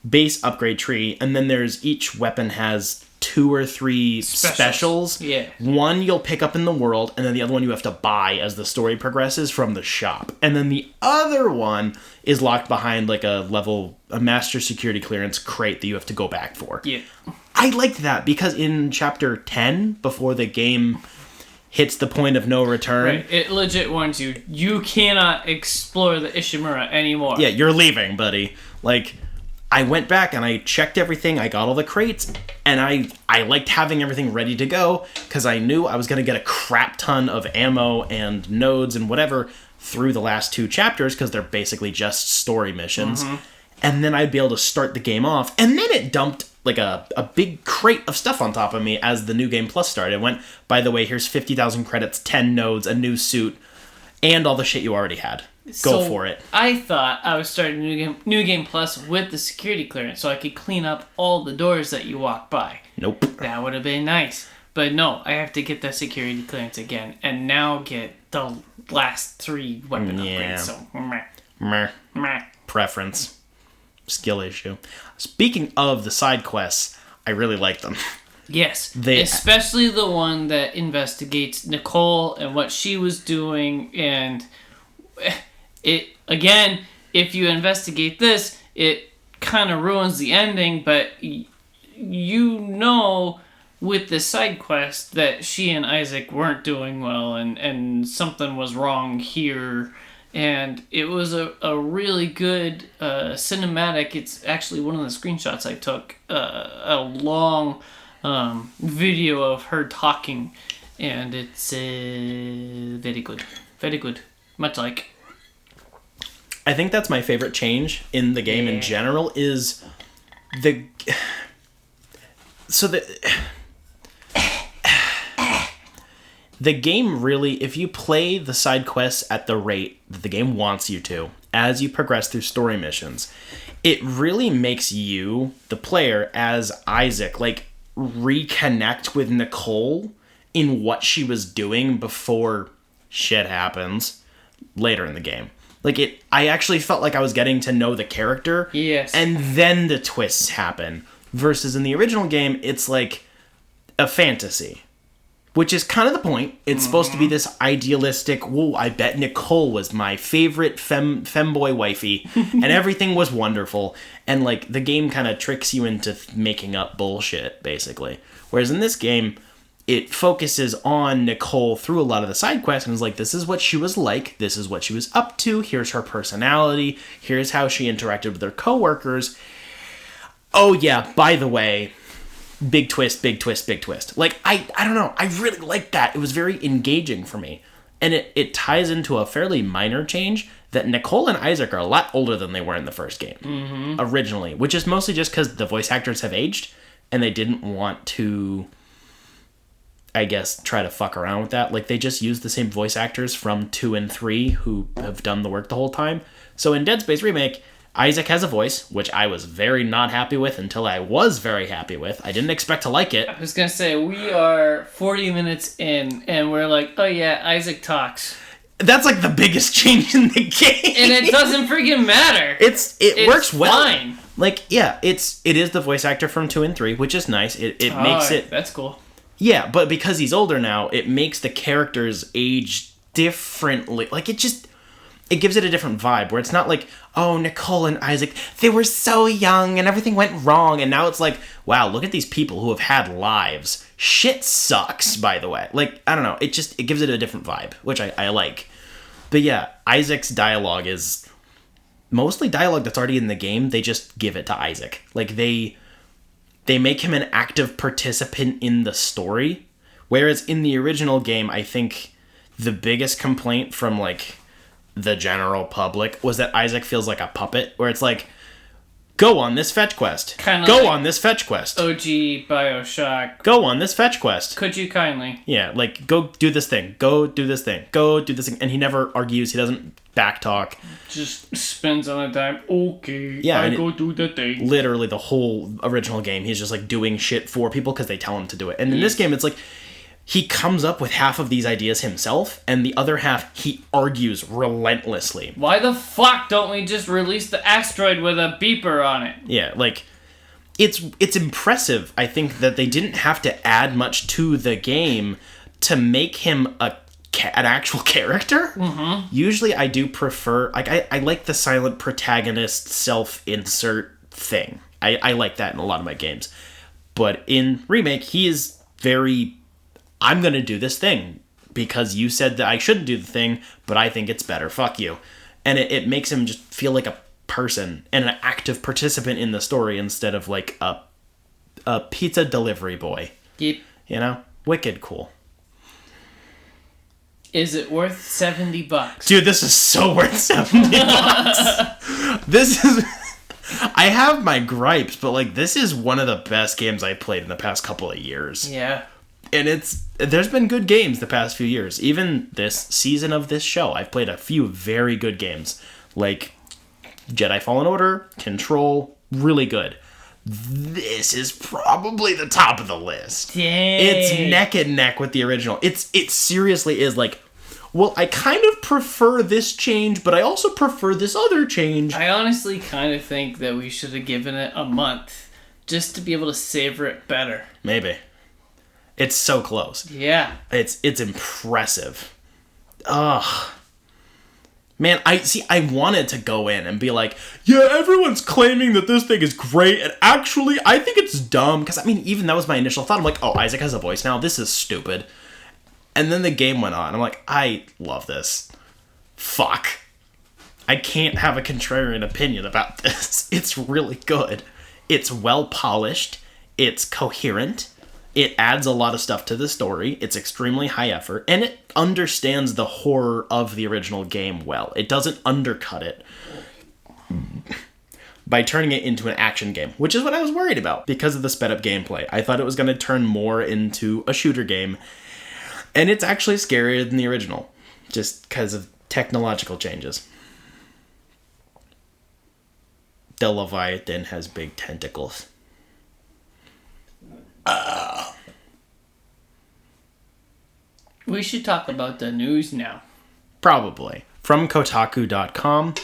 base upgrade tree, and then there's... Each weapon has 2 or 3 specials. Yeah. One you'll pick up in the world, and then the other one you have to buy as the story progresses from the shop. And then the other one is locked behind like a master security clearance crate that you have to go back for. Yeah. I liked that because in chapter 10, before the game hits the point of no return... Right. It legit warns you, you cannot explore the Ishimura anymore. Yeah, you're leaving, buddy. Like... I went back and I checked everything, I got all the crates, and I liked having everything ready to go, because I knew I was going to get a crap ton of ammo and nodes and whatever through the last 2 chapters, because they're basically just story missions, and then I'd be able to start the game off, and then it dumped like a big crate of stuff on top of me as the New Game Plus started. It went, by the way, here's 50,000 credits, 10 nodes, a new suit, and all the shit you already had. Go for it. I thought I was starting New Game Plus with the security clearance so I could clean up all the doors that you walk by. Nope. That would have been nice. But no, I have to get the security clearance again and now get the last 3 weapon upgrades. So, meh. Preference. Skill issue. Speaking of the side quests, I really like them. Yes, especially the one that investigates Nicole and what she was doing, and... It again, if you investigate this, it kind of ruins the ending, but you know with the side quest that she and Isaac weren't doing well and something was wrong here, and it was a really good cinematic. It's actually one of the screenshots I took, a long video of her talking, and it's very good, much like... I think that's my favorite change in the game in general is the game really, if you play the side quests at the rate that the game wants you to, as you progress through story missions, it really makes you, the player, as Isaac, like, reconnect with Nicole in what she was doing before shit happens later in the game. Like, I actually felt like I was getting to know the character. Yes. And then the twists happen. Versus in the original game, it's like a fantasy. Which is kind of the point. It's supposed to be this idealistic, whoa, I bet Nicole was my favorite femboy wifey. And everything was wonderful. And, like, the game kind of tricks you into making up bullshit, basically. Whereas in this game... It focuses on Nicole through a lot of the side quests and is like, this is what she was like, this is what she was up to, here's her personality, here's how she interacted with her coworkers. Oh yeah, by the way, big twist. Like, I don't know, I really liked that. It was very engaging for me. And it ties into a fairly minor change that Nicole and Isaac are a lot older than they were in the first game, originally, which is mostly just because the voice actors have aged and they didn't want to... I guess, try to fuck around with that. Like, they just use the same voice actors from 2 and 3 who have done the work the whole time. So in Dead Space Remake, Isaac has a voice, which I was very not happy with until I was very happy with. I didn't expect to like it. I was going to say, we are 40 minutes in, and we're like, oh yeah, Isaac talks. That's like the biggest change in the game. And it doesn't freaking matter. It works well. Fine. Like, yeah, it is the voice actor from 2 and 3, which is nice. It makes it... That's cool. Yeah, but because he's older now, it makes the characters age differently. Like, it gives it a different vibe, where it's not like, oh, Nicole and Isaac, they were so young and everything went wrong, and now it's like, wow, look at these people who have had lives. Shit sucks, by the way. Like, I don't know, it gives it a different vibe, which I like. But yeah, Isaac's dialogue is mostly dialogue that's already in the game. They just give it to Isaac. Like, they make him an active participant in the story, whereas in the original game, I think the biggest complaint from, like, the general public was that Isaac feels like a puppet, where it's like, go on this fetch quest. Go on this fetch quest. OG BioShock. Go on this fetch quest. Could you kindly? Yeah, like, go do this thing. Go do this thing. Go do this thing. And he never argues. He doesn't backtalk. Just spins on a dime. Okay, yeah, I go do the thing. Literally the whole original game, he's just, like, doing shit for people because they tell him to do it. And in this game, it's like, he comes up with half of these ideas himself, and the other half, he argues relentlessly. Why the fuck don't we just release the asteroid with a beeper on it? Yeah, like, it's impressive, I think, that they didn't have to add much to the game to make him an actual character. Mm-hmm. Usually I do prefer, like, I like the silent protagonist self-insert thing. I like that in a lot of my games. But in Remake, he is very... I'm going to do this thing because you said that I shouldn't do the thing, but I think it's better. Fuck you. And it makes him just feel like a person and an active participant in the story instead of like a pizza delivery boy. Yep. You know? Wicked cool. Is it worth $70? Dude, this is so worth $70. This is... I have my gripes, but like this is one of the best games I've played in the past couple of years. Yeah. And there's been good games the past few years. Even this season of this show, I've played a few very good games. Like Jedi Fallen Order, Control, really good. This is probably the top of the list. Dang. It's neck and neck with the original. It seriously is like, well, I kind of prefer this change, but I also prefer this other change. I honestly kind of think that we should have given it a month just to be able to savor it better. Maybe. It's so close. Yeah. It's impressive. Ugh. Man, I wanted to go in and be like, yeah, everyone's claiming that this thing is great, and actually, I think it's dumb. Because, I mean, even that was my initial thought. I'm like, oh, Isaac has a voice now. This is stupid. And then the game went on. I'm like, I love this. Fuck. I can't have a contrarian opinion about this. It's really good. It's well polished. It's coherent. It adds a lot of stuff to the story. It's extremely high effort. And it understands the horror of the original game well. It doesn't undercut it by turning it into an action game, which is what I was worried about because of the sped up gameplay. I thought it was going to turn more into a shooter game. And it's actually scarier than the original, just because of technological changes. The Leviathan has big tentacles. We should talk about the news now. Probably. From Kotaku.com,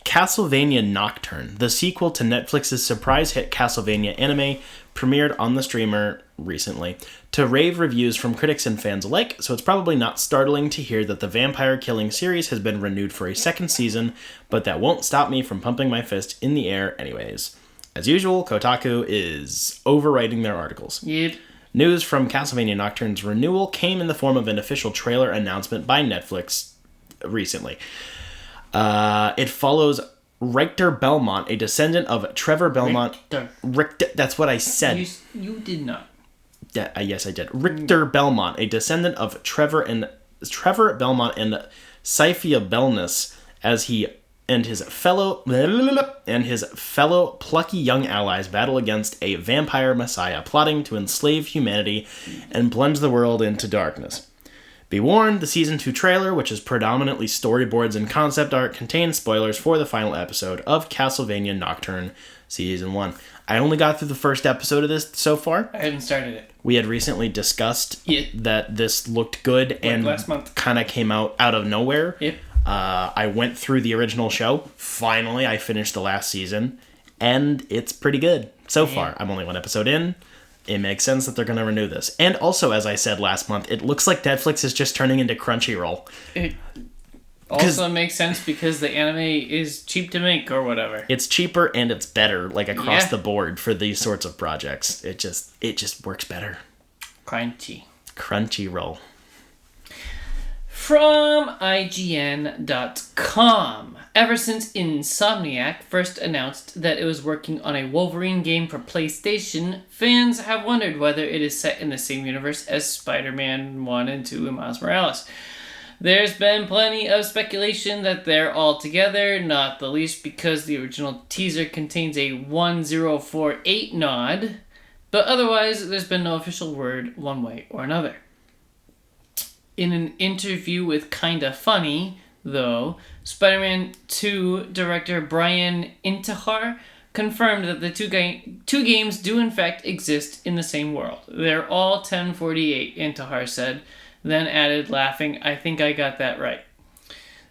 Castlevania Nocturne, the sequel to Netflix's surprise hit Castlevania anime, premiered on the streamer recently to rave reviews from critics and fans alike, so it's probably not startling to hear that the vampire killing series has been renewed for a second season, but that won't stop me from pumping my fist in the air anyways. As usual, Kotaku is overwriting their articles. Yep. News from Castlevania Nocturne's renewal came in the form of an official trailer announcement by Netflix recently. It follows Richter Belmont, a descendant of Trevor Belmont. Richter, that's what I said. You did not. Yeah, yes, I did. Richter Belmont, a descendant of Trevor Belmont and Syphia Belness, as he and his fellow plucky young allies battle against a vampire messiah plotting to enslave humanity and plunge the world into darkness. Be warned, the Season 2 trailer, which is predominantly storyboards and concept art, contains spoilers for the final episode of Castlevania Nocturne, Season 1. I only got through the first episode of this so far. I haven't started it. We had recently discussed that this looked good and last month. Kind of came out of nowhere. Yep. I went through the original show. Finally, I finished the last season, and it's pretty good so far. I'm only 1 episode in. It makes sense that they're going to renew this. And also, as I said last month, it looks like Netflix is just turning into Crunchyroll. It also makes sense because the anime is cheap to make or whatever. It's cheaper and it's better, like across the board for these sorts of projects. It just works better. Crunchyroll. From IGN.com. Ever since Insomniac first announced that it was working on a Wolverine game for PlayStation, fans have wondered whether it is set in the same universe as Spider-Man 1 and 2 and Miles Morales. There's been plenty of speculation that they're all together, not the least because the original teaser contains a 1048 nod, but otherwise there's been no official word one way or another. In an interview with Kinda Funny, though, Spider-Man 2 director Brian Intihar confirmed that the two games do in fact exist in the same world. They're all 1048, Intihar said, then added, laughing, "I think I got that right."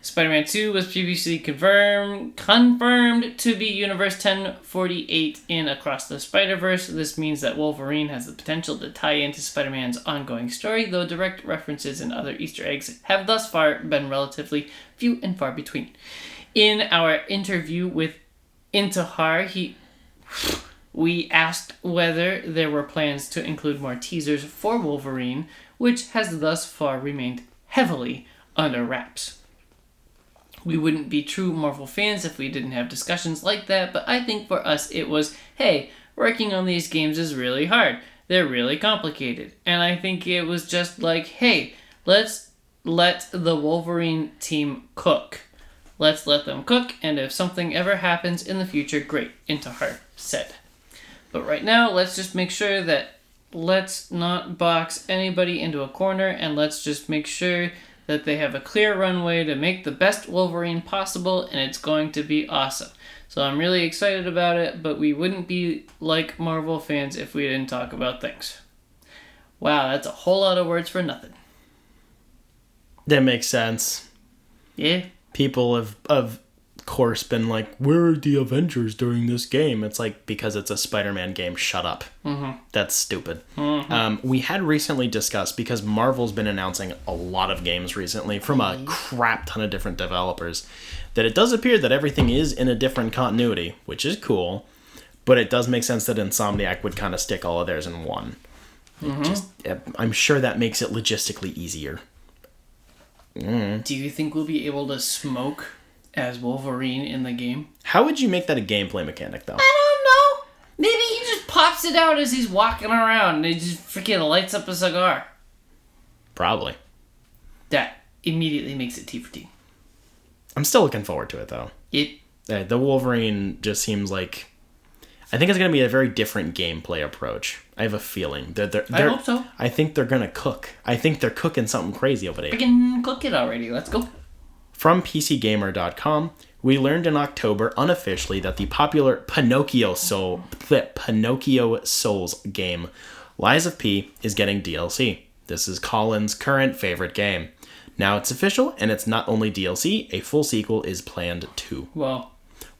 Spider-Man 2 was previously confirmed to be Universe 1048 in Across the Spider-Verse. This means that Wolverine has the potential to tie into Spider-Man's ongoing story, though direct references and other Easter eggs have thus far been relatively few and far between. In our interview with Intihar, we asked whether there were plans to include more teasers for Wolverine, which has thus far remained heavily under wraps. We wouldn't be true Marvel fans if we didn't have discussions like that, but I think for us it was, hey, working on these games is really hard. They're really complicated. And I think it was just like, hey, let's let the Wolverine team cook. Let's let them cook, and if something ever happens in the future, great, Intihar said. But right now, let's just make sure that let's not box anybody into a corner, and let's just make sure that they have a clear runway to make the best Wolverine possible, and it's going to be awesome. So I'm really excited about it, but we wouldn't be like Marvel fans if we didn't talk about things. Wow, that's a whole lot of words for nothing. That makes sense. Yeah. People have, of course, been like, where are the Avengers during this game? It's like, because it's a Spider-Man game, shut up. Mm-hmm. That's stupid. Mm-hmm. We had recently discussed, because Marvel's been announcing a lot of games recently from a crap ton of different developers, that it does appear that everything is in a different continuity, which is cool, but it does make sense that Insomniac would kind of stick all of theirs in one. Mm-hmm. I'm sure that makes it logistically easier. Do you think we'll be able to smoke as Wolverine in the game? How would you make that a gameplay mechanic, though? I don't know. Maybe he just pops it out as he's walking around and he just freaking lights up a cigar. Probably. That immediately makes it T for T. I'm still looking forward to it, though. The Wolverine just seems like... I think it's going to be a very different gameplay approach. I have a feeling. I hope so. I think they're going to cook. I think they're cooking something crazy over there. Freaking cook it already. Let's go. From PCGamer.com, we learned in October unofficially that the popular Pinocchio Souls game, Lies of P, is getting DLC. This is Colin's current favorite game. Now it's official, and it's not only DLC, a full sequel is planned too. Wow.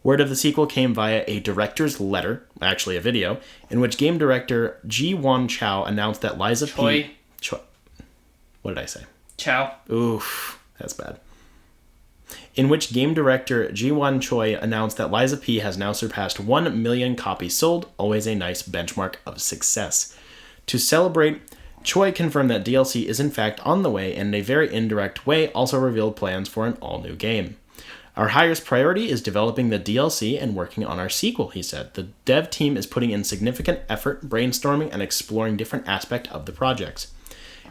Word of the sequel came via a director's letter, actually a video, in which game director Ji-Won Chow announced that Lies of P... What did I say? Chow. Oof, that's bad. In which game director Ji-Won Choi announced that Lies of P has now surpassed 1 million copies sold, always a nice benchmark of success. To celebrate, Choi confirmed that DLC is in fact on the way, and in a very indirect way also revealed plans for an all-new game. Our highest priority is developing the DLC and working on our sequel, he said. The dev team is putting in significant effort, brainstorming, and exploring different aspects of the projects.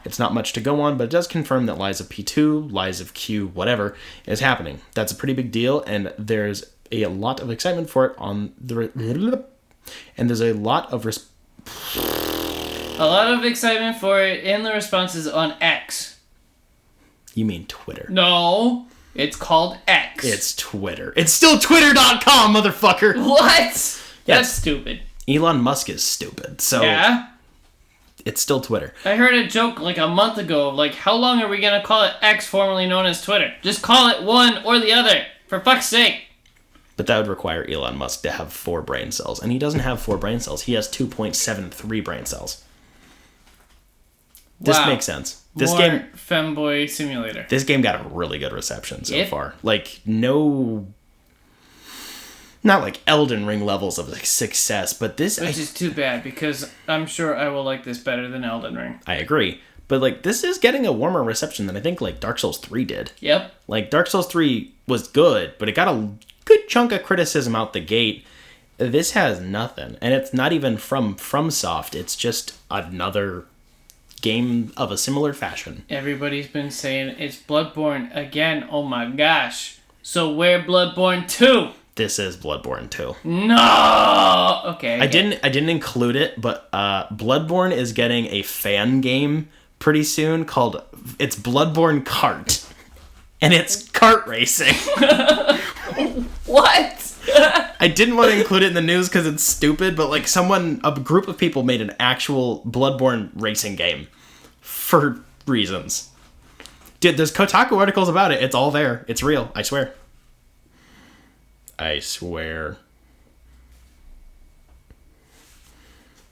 It's not much to go on, but it does confirm that Lies of P2, Lies of Q, whatever, is happening. That's a pretty big deal, and there's a lot of excitement for it on the... And there's a lot of... A lot of excitement for it in the responses on X. You mean Twitter. No, it's called X. It's Twitter. It's still Twitter.com, motherfucker! What? That's stupid. Elon Musk is stupid, so Yeah? it's still Twitter. I heard a joke like a month ago, like, how long are we going to call it X, formerly known as Twitter? Just call it one or the other, for fuck's sake. But that would require Elon Musk to have 4 brain cells, and he doesn't have 4 brain cells. He has 2.73 brain cells. This makes sense. This More game, Femboy Simulator. this game got a really good reception so Yep. far. Like, no... Not like Elden Ring levels of like success, but this... Which is too bad, because I'm sure I will like this better than Elden Ring. I agree. But, like, this is getting a warmer reception than I think, like, Dark Souls 3 did. Yep. Like, Dark Souls 3 was good, but it got a good chunk of criticism out the gate. This has nothing. And it's not even from FromSoft. It's just another game of a similar fashion. Everybody's been saying it's Bloodborne again. Oh my gosh. So where Bloodborne 2? This is Bloodborne 2. No! Okay. I didn't include it, but Bloodborne is getting a fan game pretty soon called... It's Bloodborne Kart. And it's kart racing. What? I didn't want to include it in the news because it's stupid, but like a group of people made an actual Bloodborne racing game for reasons. Dude, there's Kotaku articles about it. It's all there. It's real. I swear. I swear.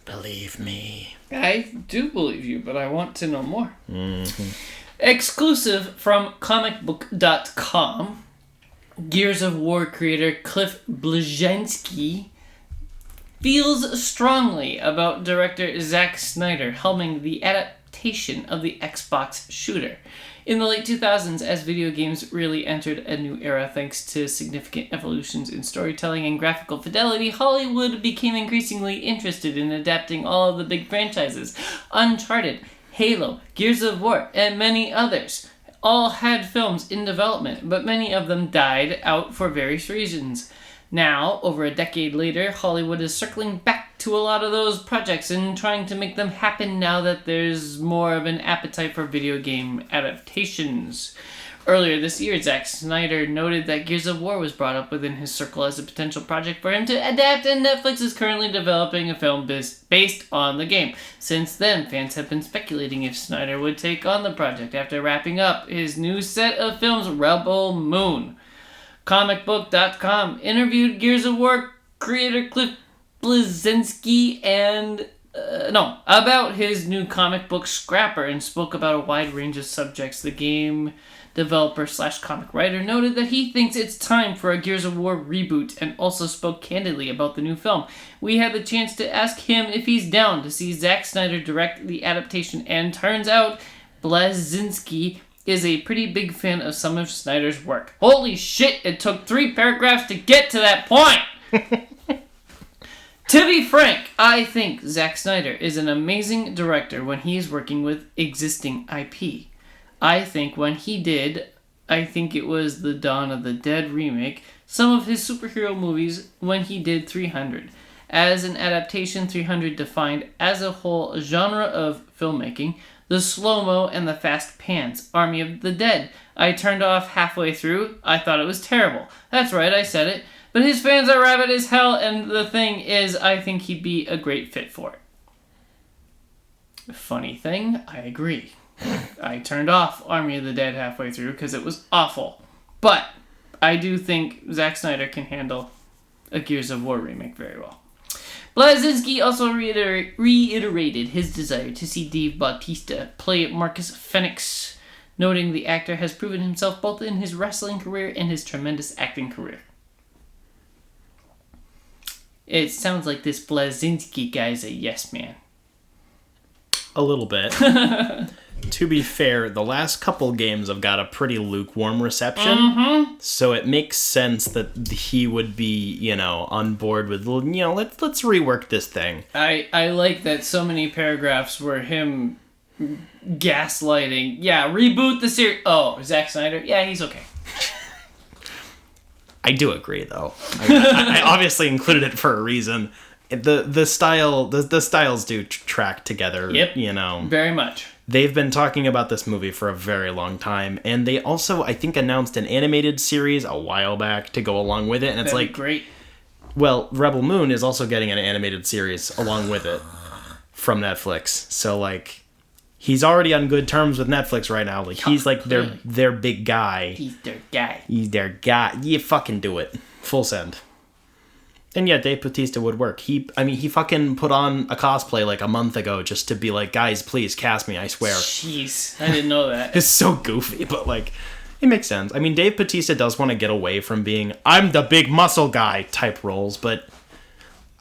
Believe me. I do believe you, but I want to know more. Mm-hmm. Exclusive from comicbook.com, Gears of War creator Cliff Bleszinski feels strongly about director Zack Snyder helming the adaptation of the Xbox shooter. In the late 2000s, as video games really entered a new era thanks to significant evolutions in storytelling and graphical fidelity, Hollywood became increasingly interested in adapting all of the big franchises. Uncharted, Halo, Gears of War, and many others all had films in development, but many of them died out for various reasons. Now, over a decade later, Hollywood is circling back to a lot of those projects and trying to make them happen now that there's more of an appetite for video game adaptations. Earlier this year, Zack Snyder noted that Gears of War was brought up within his circle as a potential project for him to adapt, and Netflix is currently developing a film based on the game. Since then, fans have been speculating if Snyder would take on the project after wrapping up his new set of films, Rebel Moon. Comicbook.com interviewed Gears of War creator Cliff Bleszinski about his new comic book Scrapper and spoke about a wide range of subjects. The game developer / comic writer noted that he thinks it's time for a Gears of War reboot and also spoke candidly about the new film. We had the chance to ask him if he's down to see Zack Snyder direct the adaptation, and turns out Bleszinski is a pretty big fan of some of Snyder's work. Holy shit, it took 3 paragraphs to get to that point! To be frank, I think Zack Snyder is an amazing director when he is working with existing IP. I think when he did, I think it was the Dawn of the Dead remake, some of his superhero movies when he did 300. As an adaptation, 300 defined as a whole genre of filmmaking, the slow-mo and the fast pans. Army of the Dead. I turned off halfway through. I thought it was terrible. That's right, I said it. But his fans are rabid as hell, and the thing is, I think he'd be a great fit for it. Funny thing, I agree. I turned off Army of the Dead halfway through because it was awful. But I do think Zack Snyder can handle a Gears of War remake very well. Bleszinski also reiterated his desire to see Dave Bautista play Marcus Phoenix, noting the actor has proven himself both in his wrestling career and his tremendous acting career. It sounds like this Bleszinski guy's a yes man. A little bit. To be fair, the last couple games have got a pretty lukewarm reception, so it makes sense that he would be, on board with, let's rework this thing. I like that so many paragraphs were him gaslighting. Yeah, reboot the series. Oh, Zack Snyder? Yeah, he's okay. I do agree, though. I obviously included it for a reason. The styles do track together. Yep. Very much. They've been talking about this movie for a very long time, and they also, I think, announced an animated series a while back to go along with it, and it's That'd like, be great. Well, Rebel Moon is also getting an animated series along with it from Netflix. So, like, he's already on good terms with Netflix right now. Like, he's, like, their big guy. He's their guy. He's their guy. You fucking do it. Full send. And yeah, Dave Bautista would work. He fucking put on a cosplay, like, a month ago just to be like, guys, please cast me, I swear. Jeez, I didn't know that. It's so goofy, but, like, it makes sense. I mean, Dave Bautista does want to get away from being, I'm the big muscle guy type roles, but,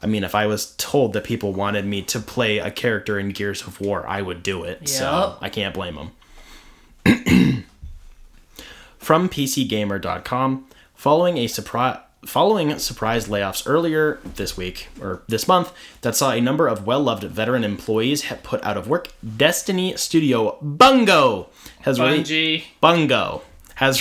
I mean, if I was told that people wanted me to play a character in Gears of War, I would do it. Yep. So, I can't blame them. From PCGamer.com, following surprise layoffs earlier this month that saw a number of well-loved veteran employees put out of work, Destiny studio Bungo has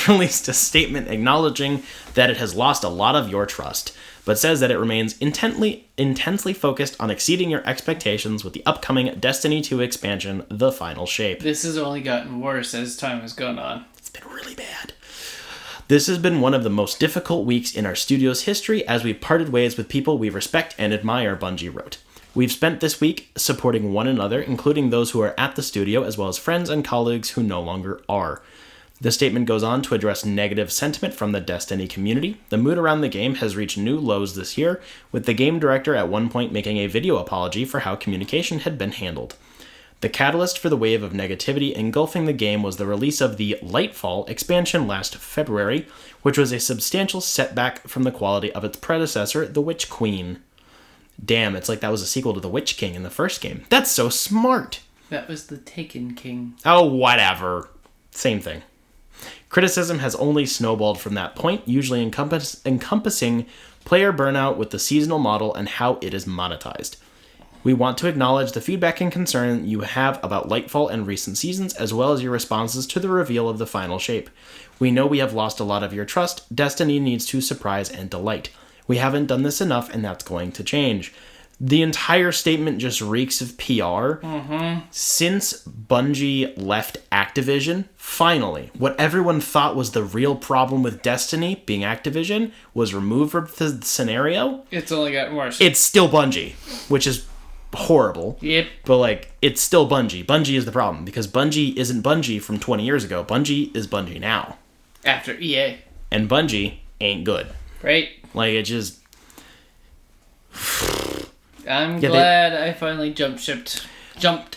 released a statement acknowledging that it has lost a lot of your trust, but says that it remains intensely focused on exceeding your expectations with the upcoming Destiny 2 expansion, The Final Shape. This has only gotten worse as time has gone on. It's been really bad. This has been one of the most difficult weeks in our studio's history as we've parted ways with people we respect and admire, Bungie wrote. We've spent this week supporting one another, including those who are at the studio, as well as friends and colleagues who no longer are. The statement goes on to address negative sentiment from the Destiny community. The mood around the game has reached new lows this year, with the game director at one point making a video apology for how communication had been handled. The catalyst for the wave of negativity engulfing the game was the release of the Lightfall expansion last February, which was a substantial setback from the quality of its predecessor, The Witch Queen. Damn, it's like that was a sequel to The Witch King in the first game. That's so smart! That was the Taken King. Oh, whatever. Same thing. Criticism has only snowballed from that point, usually encompassing player burnout with the seasonal model and how it is monetized. We want to acknowledge the feedback and concern you have about Lightfall and recent seasons, as well as your responses to the reveal of the final shape. We know we have lost a lot of your trust. Destiny needs to surprise and delight. We haven't done this enough, and that's going to change. The entire statement just reeks of PR. Since Bungie left Activision, finally, what everyone thought was the real problem with Destiny, being Activision, was removed from the scenario. It's only gotten worse. It's still Bungie, which is horrible. Yep. But, like, it's still Bungie. Bungie is the problem, because Bungie isn't Bungie from 20 years ago. Bungie is Bungie now. After EA. And Bungie ain't good. Right. Like, it just... I'm glad I finally jumped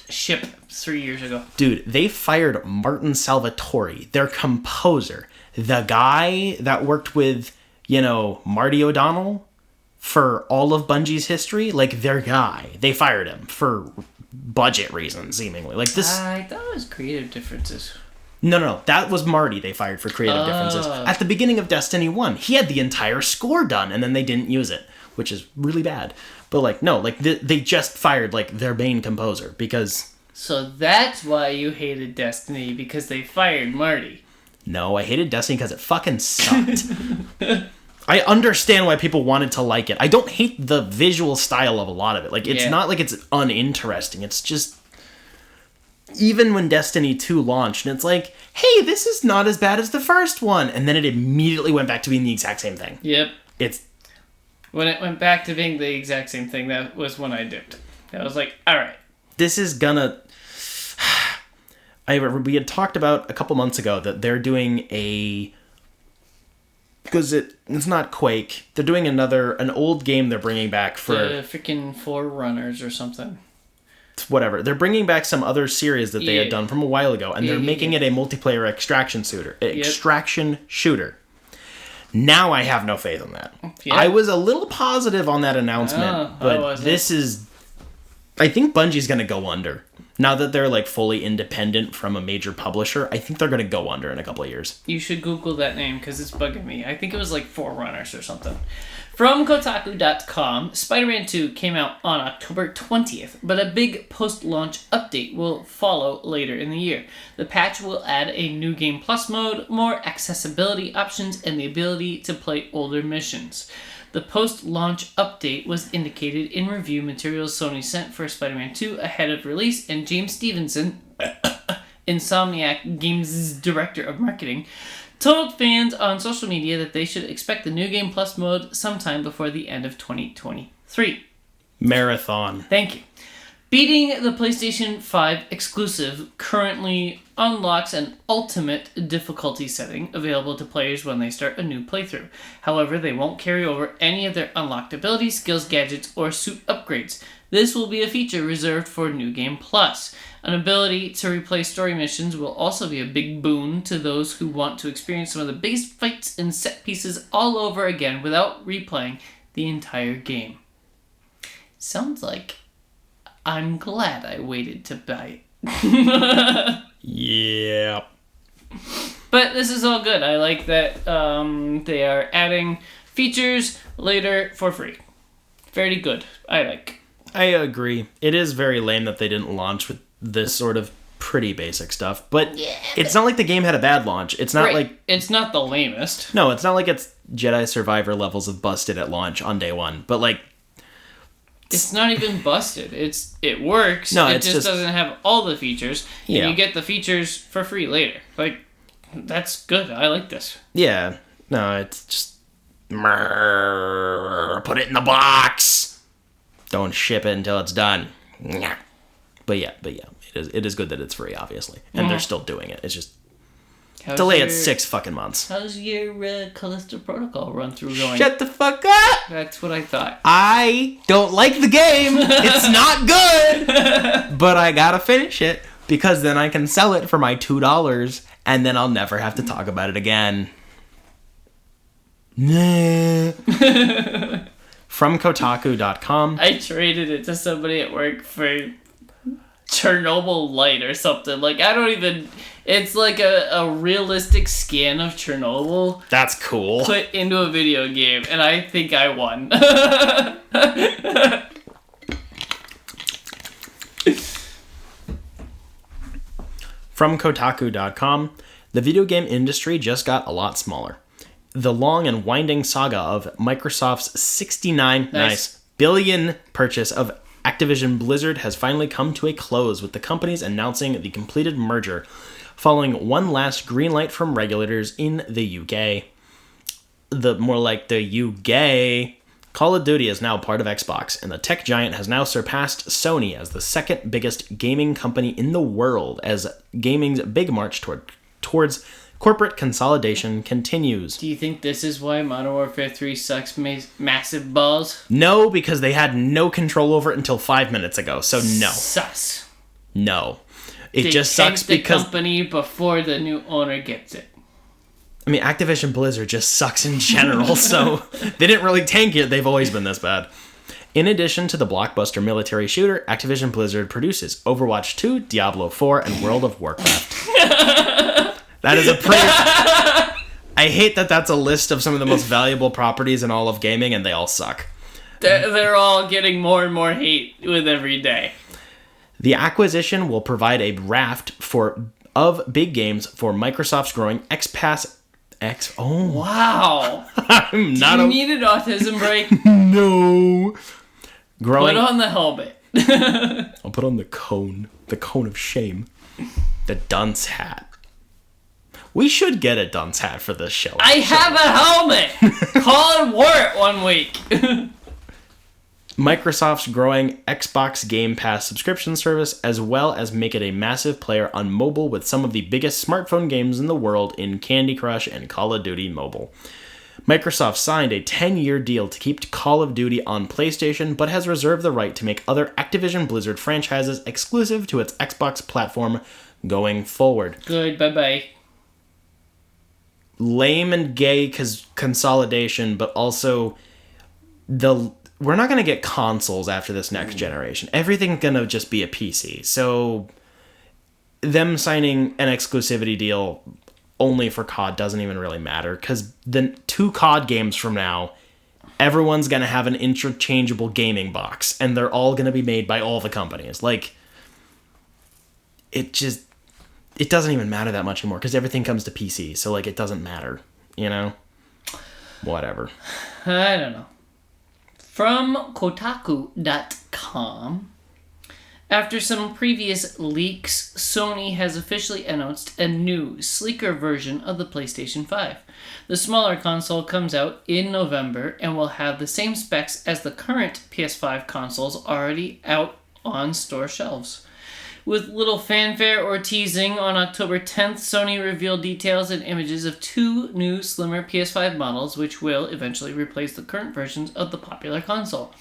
ship 3 years ago. Dude, they fired Martin Salvatore, their composer. The guy that worked with, Marty O'Donnell for all of Bungie's history. Like, their guy. They fired him for budget reasons, seemingly. Like, this... I thought it was creative differences. No. That was Marty they fired for creative differences. At the beginning of Destiny 1, he had the entire score done, and then they didn't use it, which is really bad. But, like, no, like, they just fired, like, their main composer, because... So that's why you hated Destiny, because they fired Marty. No, I hated Destiny because it fucking sucked. I understand why people wanted to like it. I don't hate the visual style of a lot of it. Like, it's not like it's uninteresting. It's just... Even when Destiny 2 launched, and it's like, hey, this is not as bad as the first one. And then it immediately went back to being the exact same thing. Yep. When it went back to being the exact same thing, that was when I dipped. I was like, all right. This is gonna... we had talked about a couple months ago that they're doing a... Because it's not Quake. They're doing an old game they're bringing back for... The freaking Forerunners or something. Whatever. They're bringing back some other series that they had done from a while ago, and they're making it a multiplayer extraction shooter. Now I have no faith in that. Yep. I was a little positive on that announcement, but this is... I think Bungie's going to go under. Now that they're, like, fully independent from a major publisher, I think they're going to go under in a couple of years. You should Google that name, because it's bugging me. I think it was, like, Forerunners or something. From Kotaku.com, Spider-Man 2 came out on October 20th, but a big post-launch update will follow later in the year. The patch will add a new Game Plus mode, more accessibility options, and the ability to play older missions. The post-launch update was indicated in review materials Sony sent for Spider-Man 2 ahead of release, and James Stevenson, Insomniac Games' director of marketing, told fans on social media that they should expect the New Game Plus mode sometime before the end of 2023. Marathon. Thank you. Beating the PlayStation 5 exclusive currently unlocks an ultimate difficulty setting available to players when they start a new playthrough. However, they won't carry over any of their unlocked abilities, skills, gadgets, or suit upgrades. This will be a feature reserved for New Game Plus. An ability to replay story missions will also be a big boon to those who want to experience some of the biggest fights and set pieces all over again without replaying the entire game. Sounds like I'm glad I waited to buy it. Yeah. But this is all good. I like that they are adding features later for free. Very good. I like. I agree. It is very lame that they didn't launch with this sort of pretty basic stuff. But it's not like the game had a bad launch. It's not like... It's not the lamest. No, it's not like it's Jedi Survivor levels of busted at launch on day one. But like... It's not even busted. It works. No, it it's just doesn't have all the features. Yeah. And you get the features for free later. Like, that's good. I like this. Yeah. No, it's just... Put it in the box! Don't ship it until it's done. But yeah. It is good that it's free, obviously. And they're still doing it. It's just... delay it 6 fucking months. How's your Callisto Protocol run-through going? Shut the fuck up! That's what I thought. I don't like the game. It's not good. But I gotta finish it because then I can sell it for my $2 and then I'll never have to talk about it again. Nah. From Kotaku.com. I traded it to somebody at work for Chernobyl Light or something. Like, I don't even... It's like a realistic scan of Chernobyl. That's cool. Put into a video game, and I think I won. From Kotaku.com, the video game industry just got a lot smaller. The long and winding saga of Microsoft's $69 billion purchase of Activision Blizzard has finally come to a close, with the companies announcing the completed merger following one last green light from regulators in the UK. Call of Duty is now part of Xbox, and the tech giant has now surpassed Sony as the second biggest gaming company in the world as gaming's big march towards corporate consolidation continues. Do you think this is why Modern Warfare 3 sucks massive balls? No, because they had no control over it until 5 minutes ago, so no. Sus. No. It they just sucks because... the company before the new owner gets it. I mean, Activision Blizzard just sucks in general, so they didn't really tank it. They've always been this bad. In addition to the blockbuster military shooter, Activision Blizzard produces Overwatch 2, Diablo 4, and World of Warcraft. That is a pretty... I hate that that's a list of some of the most valuable properties in all of gaming, and they all suck. They're all getting more and more hate with every day. The acquisition will provide a raft of big games for Microsoft's growing Wow. I'm not... Do you need an autism break? No. Put on the helmet. I'll put on the cone of shame. The dunce hat. We should get a dunce hat for this show. I have a helmet. Call and wore it one week. Microsoft's growing Xbox Game Pass subscription service, as well as make it a massive player on mobile with some of the biggest smartphone games in the world in Candy Crush and Call of Duty Mobile. Microsoft signed a 10-year deal to keep Call of Duty on PlayStation, but has reserved the right to make other Activision Blizzard franchises exclusive to its Xbox platform going forward. Good, bye-bye. Lame and gay consolidation, but also we're not going to get consoles after this next generation. Everything's going to just be a PC. So them signing an exclusivity deal only for COD doesn't even really matter, because the 2 COD games from now, everyone's going to have an interchangeable gaming box, and they're all going to be made by all the companies. Like, it doesn't even matter that much anymore, because everything comes to PC, so, like, it doesn't matter, you know? Whatever. I don't know. From Kotaku.com, After some previous leaks, Sony has officially announced a new, sleeker version of the PlayStation 5. The smaller console comes out in November and will have the same specs as the current PS5 consoles already out on store shelves. With little fanfare or teasing, on October 10th, Sony revealed details and images of two new, slimmer PS5 models, which will eventually replace the current versions of the popular console.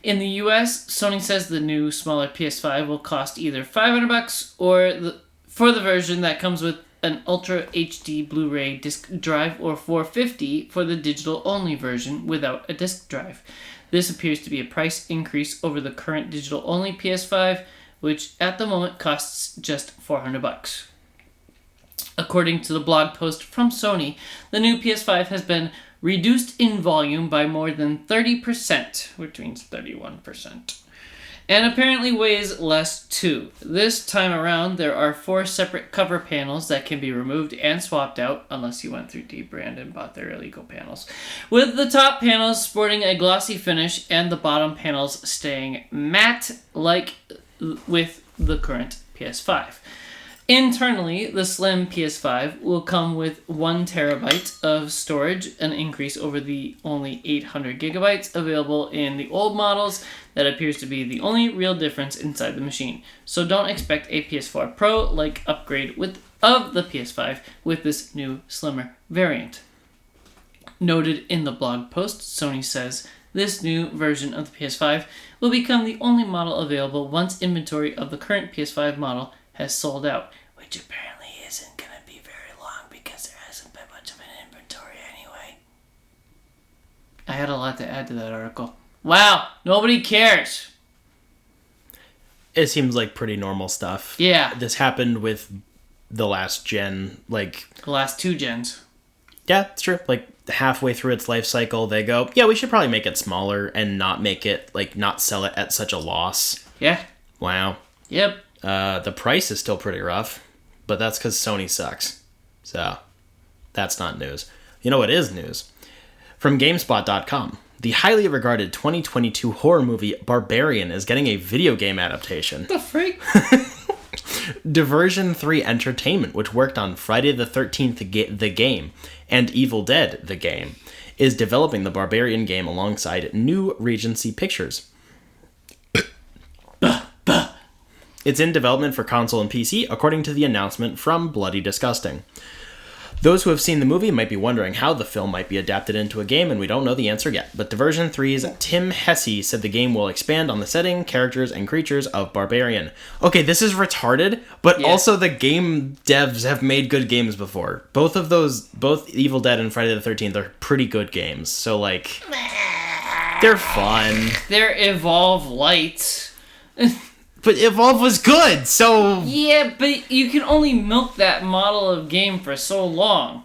In the US, Sony says the new, smaller PS5 will cost either $500 or for the version that comes with an Ultra HD Blu-ray disc drive, or $450 for the digital-only version without a disc drive. This appears to be a price increase over the current digital-only PS5, which at the moment costs just $400. According to the blog post from Sony, the new PS5 has been reduced in volume by more than 30%, which means 31%, and apparently weighs less too. This time around, there are 4 separate cover panels that can be removed and swapped out, unless you went through Dbrand and bought their illegal panels, with the top panels sporting a glossy finish and the bottom panels staying matte like with the current PS5. Internally, the slim PS5 will come with 1 terabyte of storage, an increase over the only 800 gigabytes available in the old models. That appears to be the only real difference inside the machine. So don't expect a PS4 Pro-like upgrade of the PS5 with this new, slimmer variant. Noted in the blog post, Sony says this new version of the PS5 will become the only model available once inventory of the current PS5 model has sold out, which apparently isn't going to be very long because there hasn't been much of an inventory anyway. I had a lot to add to that article. Wow, nobody cares. It seems like pretty normal stuff. Yeah. This happened with the last gen, The last 2 gens. Yeah, it's true. Halfway through its life cycle, they go, yeah, we should probably make it smaller and not make it, not sell it at such a loss. Yeah. Wow. Yep. The price is still pretty rough, but that's because Sony sucks. So, that's not news. You know what is news? From GameSpot.com, the highly regarded 2022 horror movie Barbarian is getting a video game adaptation. The freak? Diversion 3 Entertainment, which worked on Friday the 13th the game and Evil Dead the game, is developing the Barbarian game alongside New Regency Pictures. It's in development for console and PC, according to the announcement from Bloody Disgusting. Those who have seen the movie might be wondering how the film might be adapted into a game, and we don't know the answer yet. But Diversion 3's Tim Hesse said the game will expand on the setting, characters, and creatures of Barbarian. Okay, this is retarded, but also the game devs have made good games before. Both Evil Dead and Friday the 13th are pretty good games. So, they're fun. They're Evolve Light. But Evolve was good, so... Yeah, but you can only milk that model of game for so long.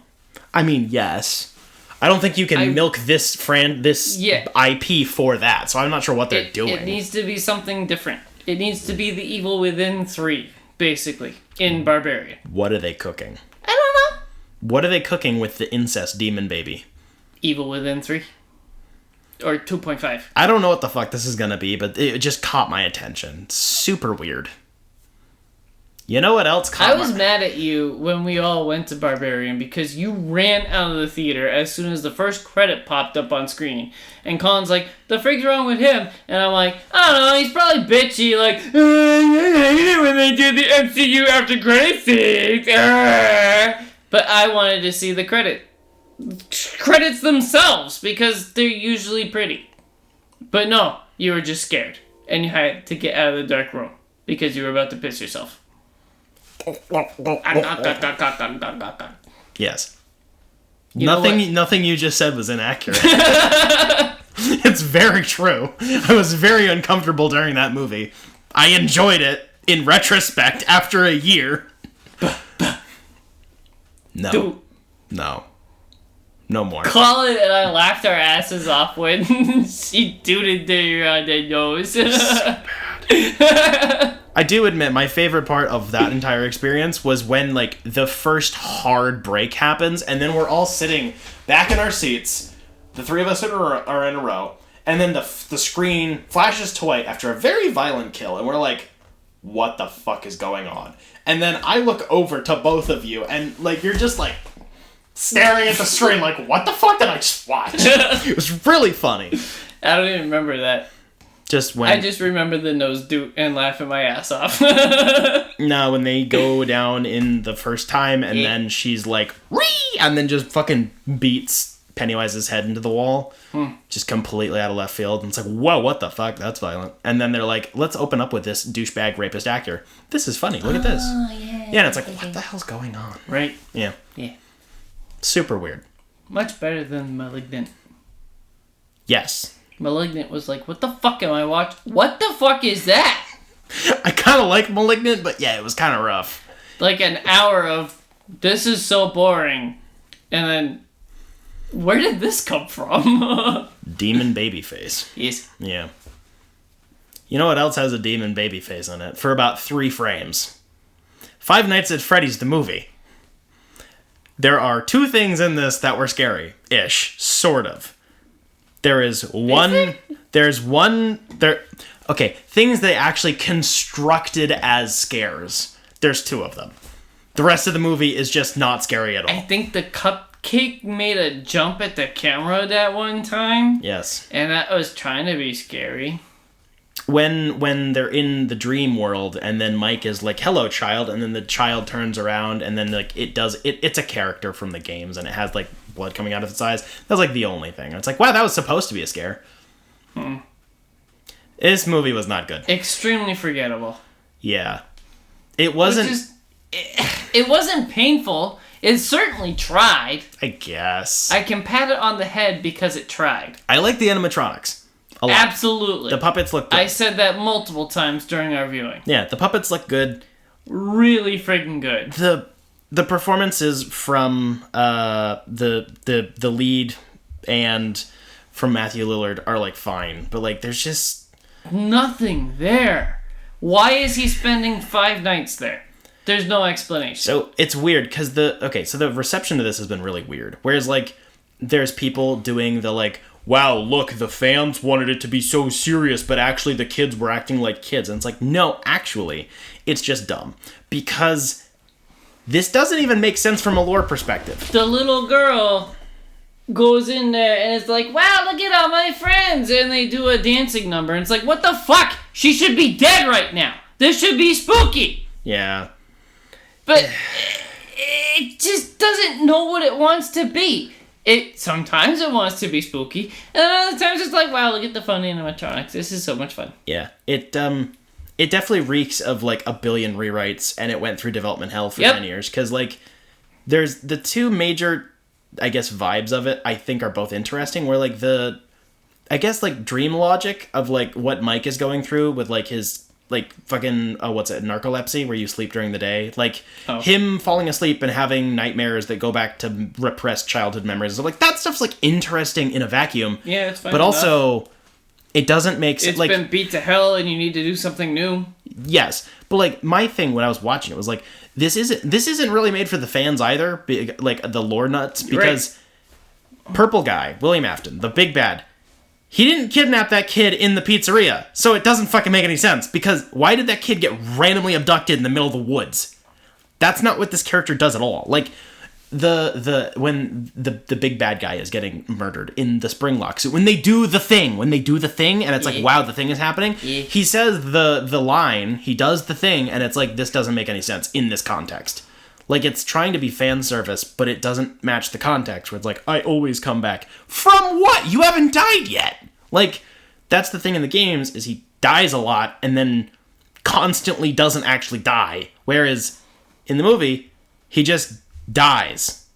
I mean, yes. I don't think you can milk this IP for that, so I'm not sure what they're doing. It needs to be something different. It needs to be the Evil Within 3, basically, in Barbarian. What are they cooking? I don't know. What are they cooking with the incest demon baby? Evil Within 3. Or 2.5. I don't know what the fuck this is gonna be, but it just caught my attention. It's super weird. You know what else caught I was mad at you when we all went to Barbarian because you ran out of the theater as soon as the first credit popped up on screen. And Colin's like, the freak's wrong with him? And I'm like, I don't know, he's probably bitchy, I hate it when they do the MCU after credit scenes. But I wanted to see the credits themselves because they're usually pretty. But no, you were just scared and you had to get out of the dark room because you were about to piss yourself. Yes. You nothing you just said was inaccurate. It's very true. I was very uncomfortable during that movie. I enjoyed it in retrospect after a year. No. Dude. No. No more. Colin and I laughed our asses off when she dooted their nose. So bad. I do admit my favorite part of that entire experience was when the first hard break happens and then we're all sitting back in our seats. The three of us are in a row. And then the screen flashes to white after a very violent kill. And we're like, what the fuck is going on? And then I look over to both of you, and, like, you're just, like, staring at the screen like, what the fuck did I just watch? It was really funny. I don't even remember that. I just remember the nose doot and laughing my ass off. No, when they go down in the first time, and then she's like, "Ree!" and then just fucking beats Pennywise's head into the wall. Just completely out of left field. And it's like, whoa, what the fuck? That's violent. And then they're like, let's open up with this douchebag rapist actor. This is funny. Look at this. Yeah, and it's like, what the hell's going on? Right. Yeah. Yeah. Super weird. Much better than Malignant. Yes. Malignant was like, what the fuck am I watching? What the fuck is that? I kind of like Malignant, but yeah, it was kind of rough. Like an hour of, this is so boring. And then, where did this come from? Demon Babyface. Yes. Yeah. You know what else has a demon babyface in it? For about 3 frames. Five Nights at Freddy's, the movie. There are 2 things in this that were scary-ish, sort of. There's one, okay, things they actually constructed as scares. There's 2 of them. The rest of the movie is just not scary at all. I think the cupcake made a jump at the camera that one time. Yes. And that was trying to be scary. When they're in the dream world, and then Mike is like, hello, child, and then the child turns around, and then, like, it's a character from the games, and it has, like, blood coming out of its eyes. That's, like, the only thing. And it's like, wow, that was supposed to be a scare. This movie was not good. Extremely forgettable. Yeah. It wasn't... It wasn't painful. It certainly tried. I guess. I can pat it on the head because it tried. I like the animatronics. A lot. Absolutely. The puppets look good. I said that multiple times during our viewing. Yeah, the puppets look good. Really freaking good. The performances from the lead and from Matthew Lillard are, like, fine, but, like, there's just nothing there. Why is he spending 5 nights there? There's no explanation. So it's weird because the reception to this has been really weird. Whereas, like, there's people doing the, like, wow, look, the fans wanted it to be so serious, but actually the kids were acting like kids. And it's like, no, actually, it's just dumb. Because this doesn't even make sense from a lore perspective. The little girl goes in there and it's like, wow, look at all my friends. And they do a dancing number. And it's like, what the fuck? She should be dead right now. This should be spooky. Yeah. But it just doesn't know what it wants to be. Sometimes it wants to be spooky, and other times it's like, wow, look at the fun animatronics. This is so much fun. Yeah, it definitely reeks of, like, a billion rewrites, and it went through development hell for 10 years. Because, like, there's the 2 major, I guess, vibes of it, I think, are both interesting. Where, like, dream logic of, like, what Mike is going through with, like, his, like, fucking, narcolepsy, where you sleep during the day. Like, him falling asleep and having nightmares that go back to repressed childhood memories. Like, that stuff's, like, interesting in a vacuum. Yeah, it's fine. But also, it doesn't make sense. It's like, been beat to hell and you need to do something new. Yes. But, like, my thing when I was watching it was, like, this isn't really made for the fans either. Like, the lore nuts. Because Purple Guy, William Afton, the big bad, he didn't kidnap that kid in the pizzeria, so it doesn't fucking make any sense, because why did that kid get randomly abducted in the middle of the woods? That's not what this character does at all. Like, when the big bad guy is getting murdered in the Springlock, so when they do the thing, and it's like, wow, the thing is happening, he says the line, he does the thing, and it's like, this doesn't make any sense in this context. Like, it's trying to be fan service, but it doesn't match the context, where it's like, I always come back. From what? You haven't died yet! Like, that's the thing in the games, is he dies a lot, and then constantly doesn't actually die. Whereas, in the movie, he just dies.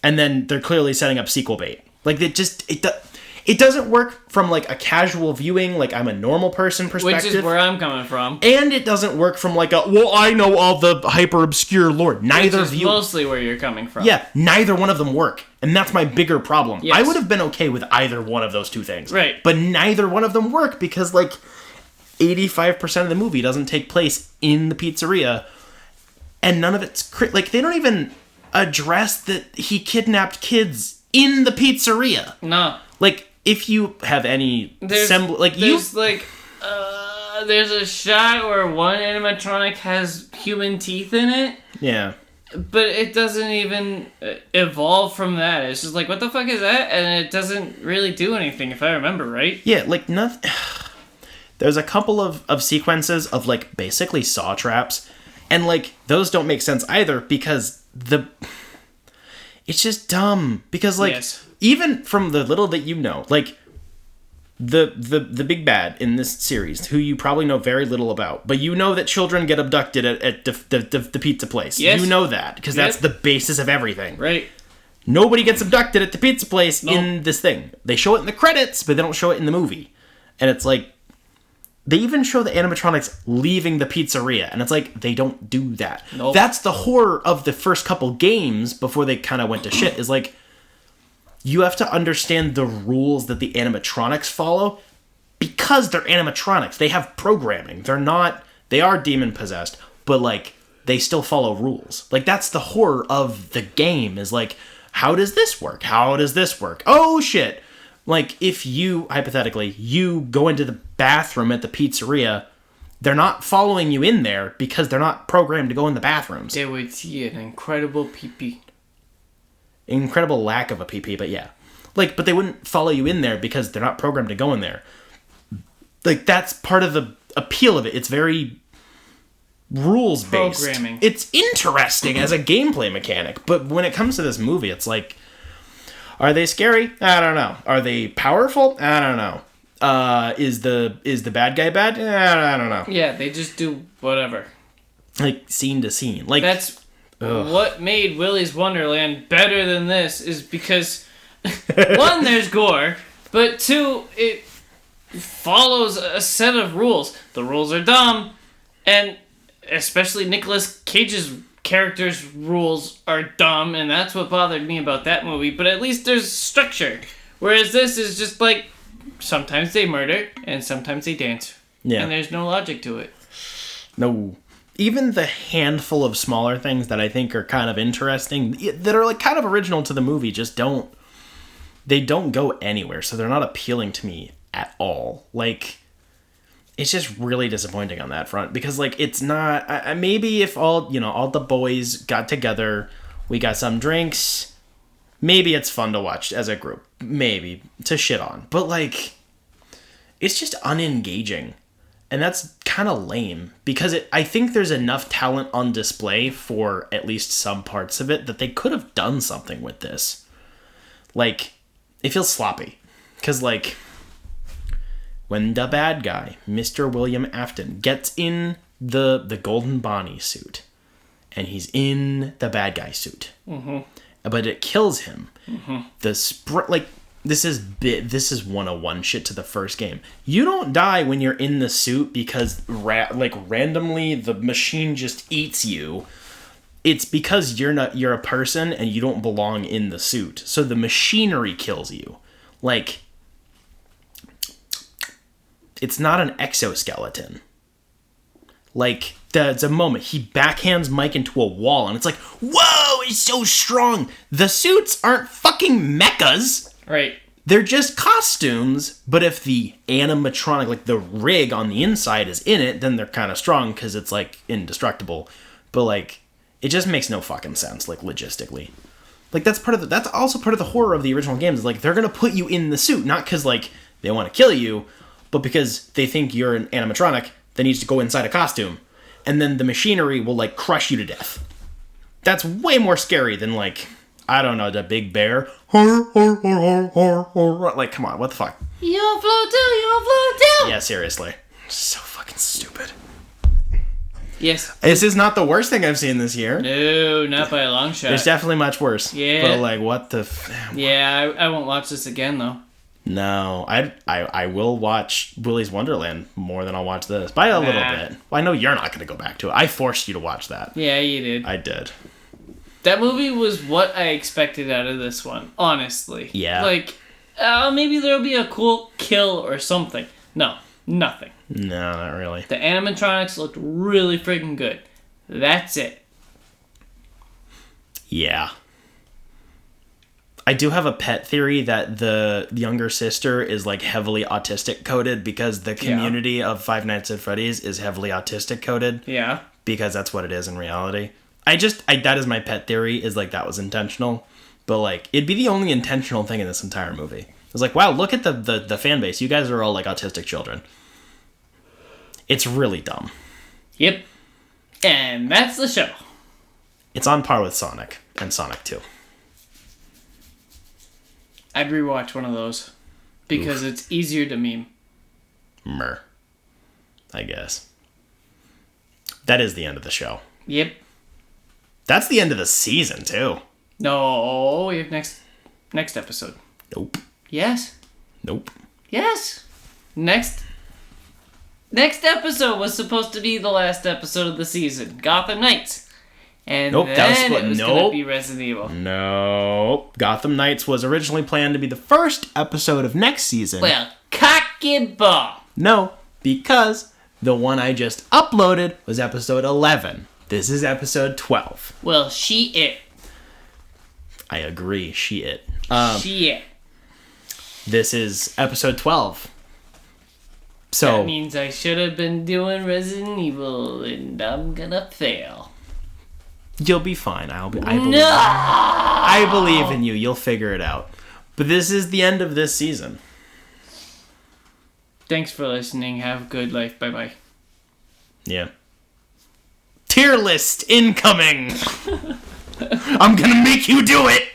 And then they're clearly setting up sequel bait. Like, it doesn't work from, like, a casual viewing, like, I'm a normal person perspective. Which is where I'm coming from. And it doesn't work from, like, I know all the hyper-obscure lore. Neither Which is mostly where you're coming from. Yeah, neither one of them work. And that's my bigger problem. Yes. I would have been okay with either one of those 2 things. Right. But neither one of them work because, like, 85% of the movie doesn't take place in the pizzeria. And none of it's... like, they don't even address that he kidnapped kids in the pizzeria. No. Like, if you have any there's there's a shot where one animatronic has human teeth in it. Yeah. But it doesn't even evolve from that. It's just like, what the fuck is that? And it doesn't really do anything, if I remember right. Yeah, like, nothing. There's a couple of sequences of, like, basically saw traps. And, like, those don't make sense either because it's just dumb. Because, like, yes. Even from the little that you know, like, the big bad in this series, who you probably know very little about, but you know that children get abducted at the pizza place. Yes. You know that, because that's the basis of everything. Right. Nobody gets abducted at the pizza place in this thing. They show it in the credits, but they don't show it in the movie. And it's like, they even show the animatronics leaving the pizzeria, and it's like, they don't do that. Nope. That's the horror of the first couple games before they kind of went to shit, is like, you have to understand the rules that the animatronics follow because they're animatronics. They have programming. They are demon possessed, but like they still follow rules. Like that's the horror of the game is like, how does this work? How does this work? Oh shit. Like if you, hypothetically, you go into the bathroom at the pizzeria, they're not following you in there because they're not programmed to go in the bathrooms. They would see an incredible pee-pee. Incredible lack of a PP, but yeah. Like, but they wouldn't follow you in there because they're not programmed to go in there. Like, that's part of the appeal of it. It's very rules-based. Programming. It's interesting as a gameplay mechanic, but when it comes to this movie, it's like, are they scary? I don't know. Are they powerful? I don't know. Is the bad guy bad? I don't know. Yeah, they just do whatever. Like, scene to scene. Like, that's... Ugh. What made Willy's Wonderland better than this is because, one, there's gore, but two, it follows a set of rules. The rules are dumb, and especially Nicolas Cage's character's rules are dumb, and that's what bothered me about that movie, but at least there's structure. Whereas this is just like, sometimes they murder, and sometimes they dance. Yeah. And there's no logic to it. No. Even the handful of smaller things that I think are kind of interesting, that are like kind of original to the movie, just don't go anywhere. So they're not appealing to me at all. Like, it's just really disappointing on that front because like, it's not, maybe if all the boys got together, we got some drinks, maybe it's fun to watch as a group, maybe to shit on, but like, it's just unengaging. And that's kind of lame because I think there's enough talent on display for at least some parts of it that they could have done something with this. Like, it feels sloppy. Because, like, when the bad guy, Mr. William Afton, gets in the Golden Bonnie suit, and he's in the bad guy suit, but it kills him, This is 101 shit to the first game. You don't die when you're in the suit because randomly the machine just eats you. It's because you're a person and you don't belong in the suit. So the machinery kills you. Like, it's not an exoskeleton. Like, there's a moment he backhands Mike into a wall and it's like, whoa, he's so strong. The suits aren't fucking mechas. Right. They're just costumes, but if the animatronic, like the rig on the inside is in it, then they're kind of strong because it's like indestructible. But like, it just makes no fucking sense, like logistically. Like that's also part of the horror of the original games. Is like they're gonna put you in the suit, not because like they want to kill you, but because they think you're an animatronic that needs to go inside a costume, and then the machinery will like crush you to death. That's way more scary than like, I don't know, the big bear. Like, come on, what the fuck? You'll float too. Yeah, seriously. So fucking stupid. Yes. This is not the worst thing I've seen this year. No, not by a long shot. There's definitely much worse. Yeah. But like, what the... Yeah, I won't watch this again, though. No, I will watch Willy's Wonderland more than I'll watch this. By a little bit. Well, I know you're not going to go back to it. I forced you to watch that. Yeah, you did. I did. That movie was what I expected out of this one, honestly. Yeah. Like, maybe there'll be a cool kill or something. No, nothing. No, not really. The animatronics looked really freaking good. That's it. Yeah. I do have a pet theory that the younger sister is like heavily autistic coded because the community of Five Nights at Freddy's is heavily autistic coded. Yeah. Because that's what it is in reality. That is my pet theory, is like that was intentional. But like, it'd be the only intentional thing in this entire movie. It's like, wow, look at the fan base. You guys are all like autistic children. It's really dumb. Yep. And that's the show. It's on par with Sonic and Sonic 2. I'd rewatch one of those because it's easier to meme. I guess. That is the end of the show. Yep. That's the end of the season, too. No, we have next episode. Nope. Yes. Nope. Yes. Next episode was supposed to be the last episode of the season, Gotham Knights. And nope, then it was going to be Resident Evil. Nope. Gotham Knights was originally planned to be the first episode of next season. Well, cock your ball. No, because the one I just uploaded was episode 11. This is episode 12. Well, she it. I agree, she it. She it. This is episode 12. So that means I should have been doing Resident Evil, and I'm gonna fail. You'll be fine. I believe. No! I believe in you. You'll figure it out. But this is the end of this season. Thanks for listening. Have a good life. Bye-bye. Yeah. Tier list incoming! I'm gonna make you do it!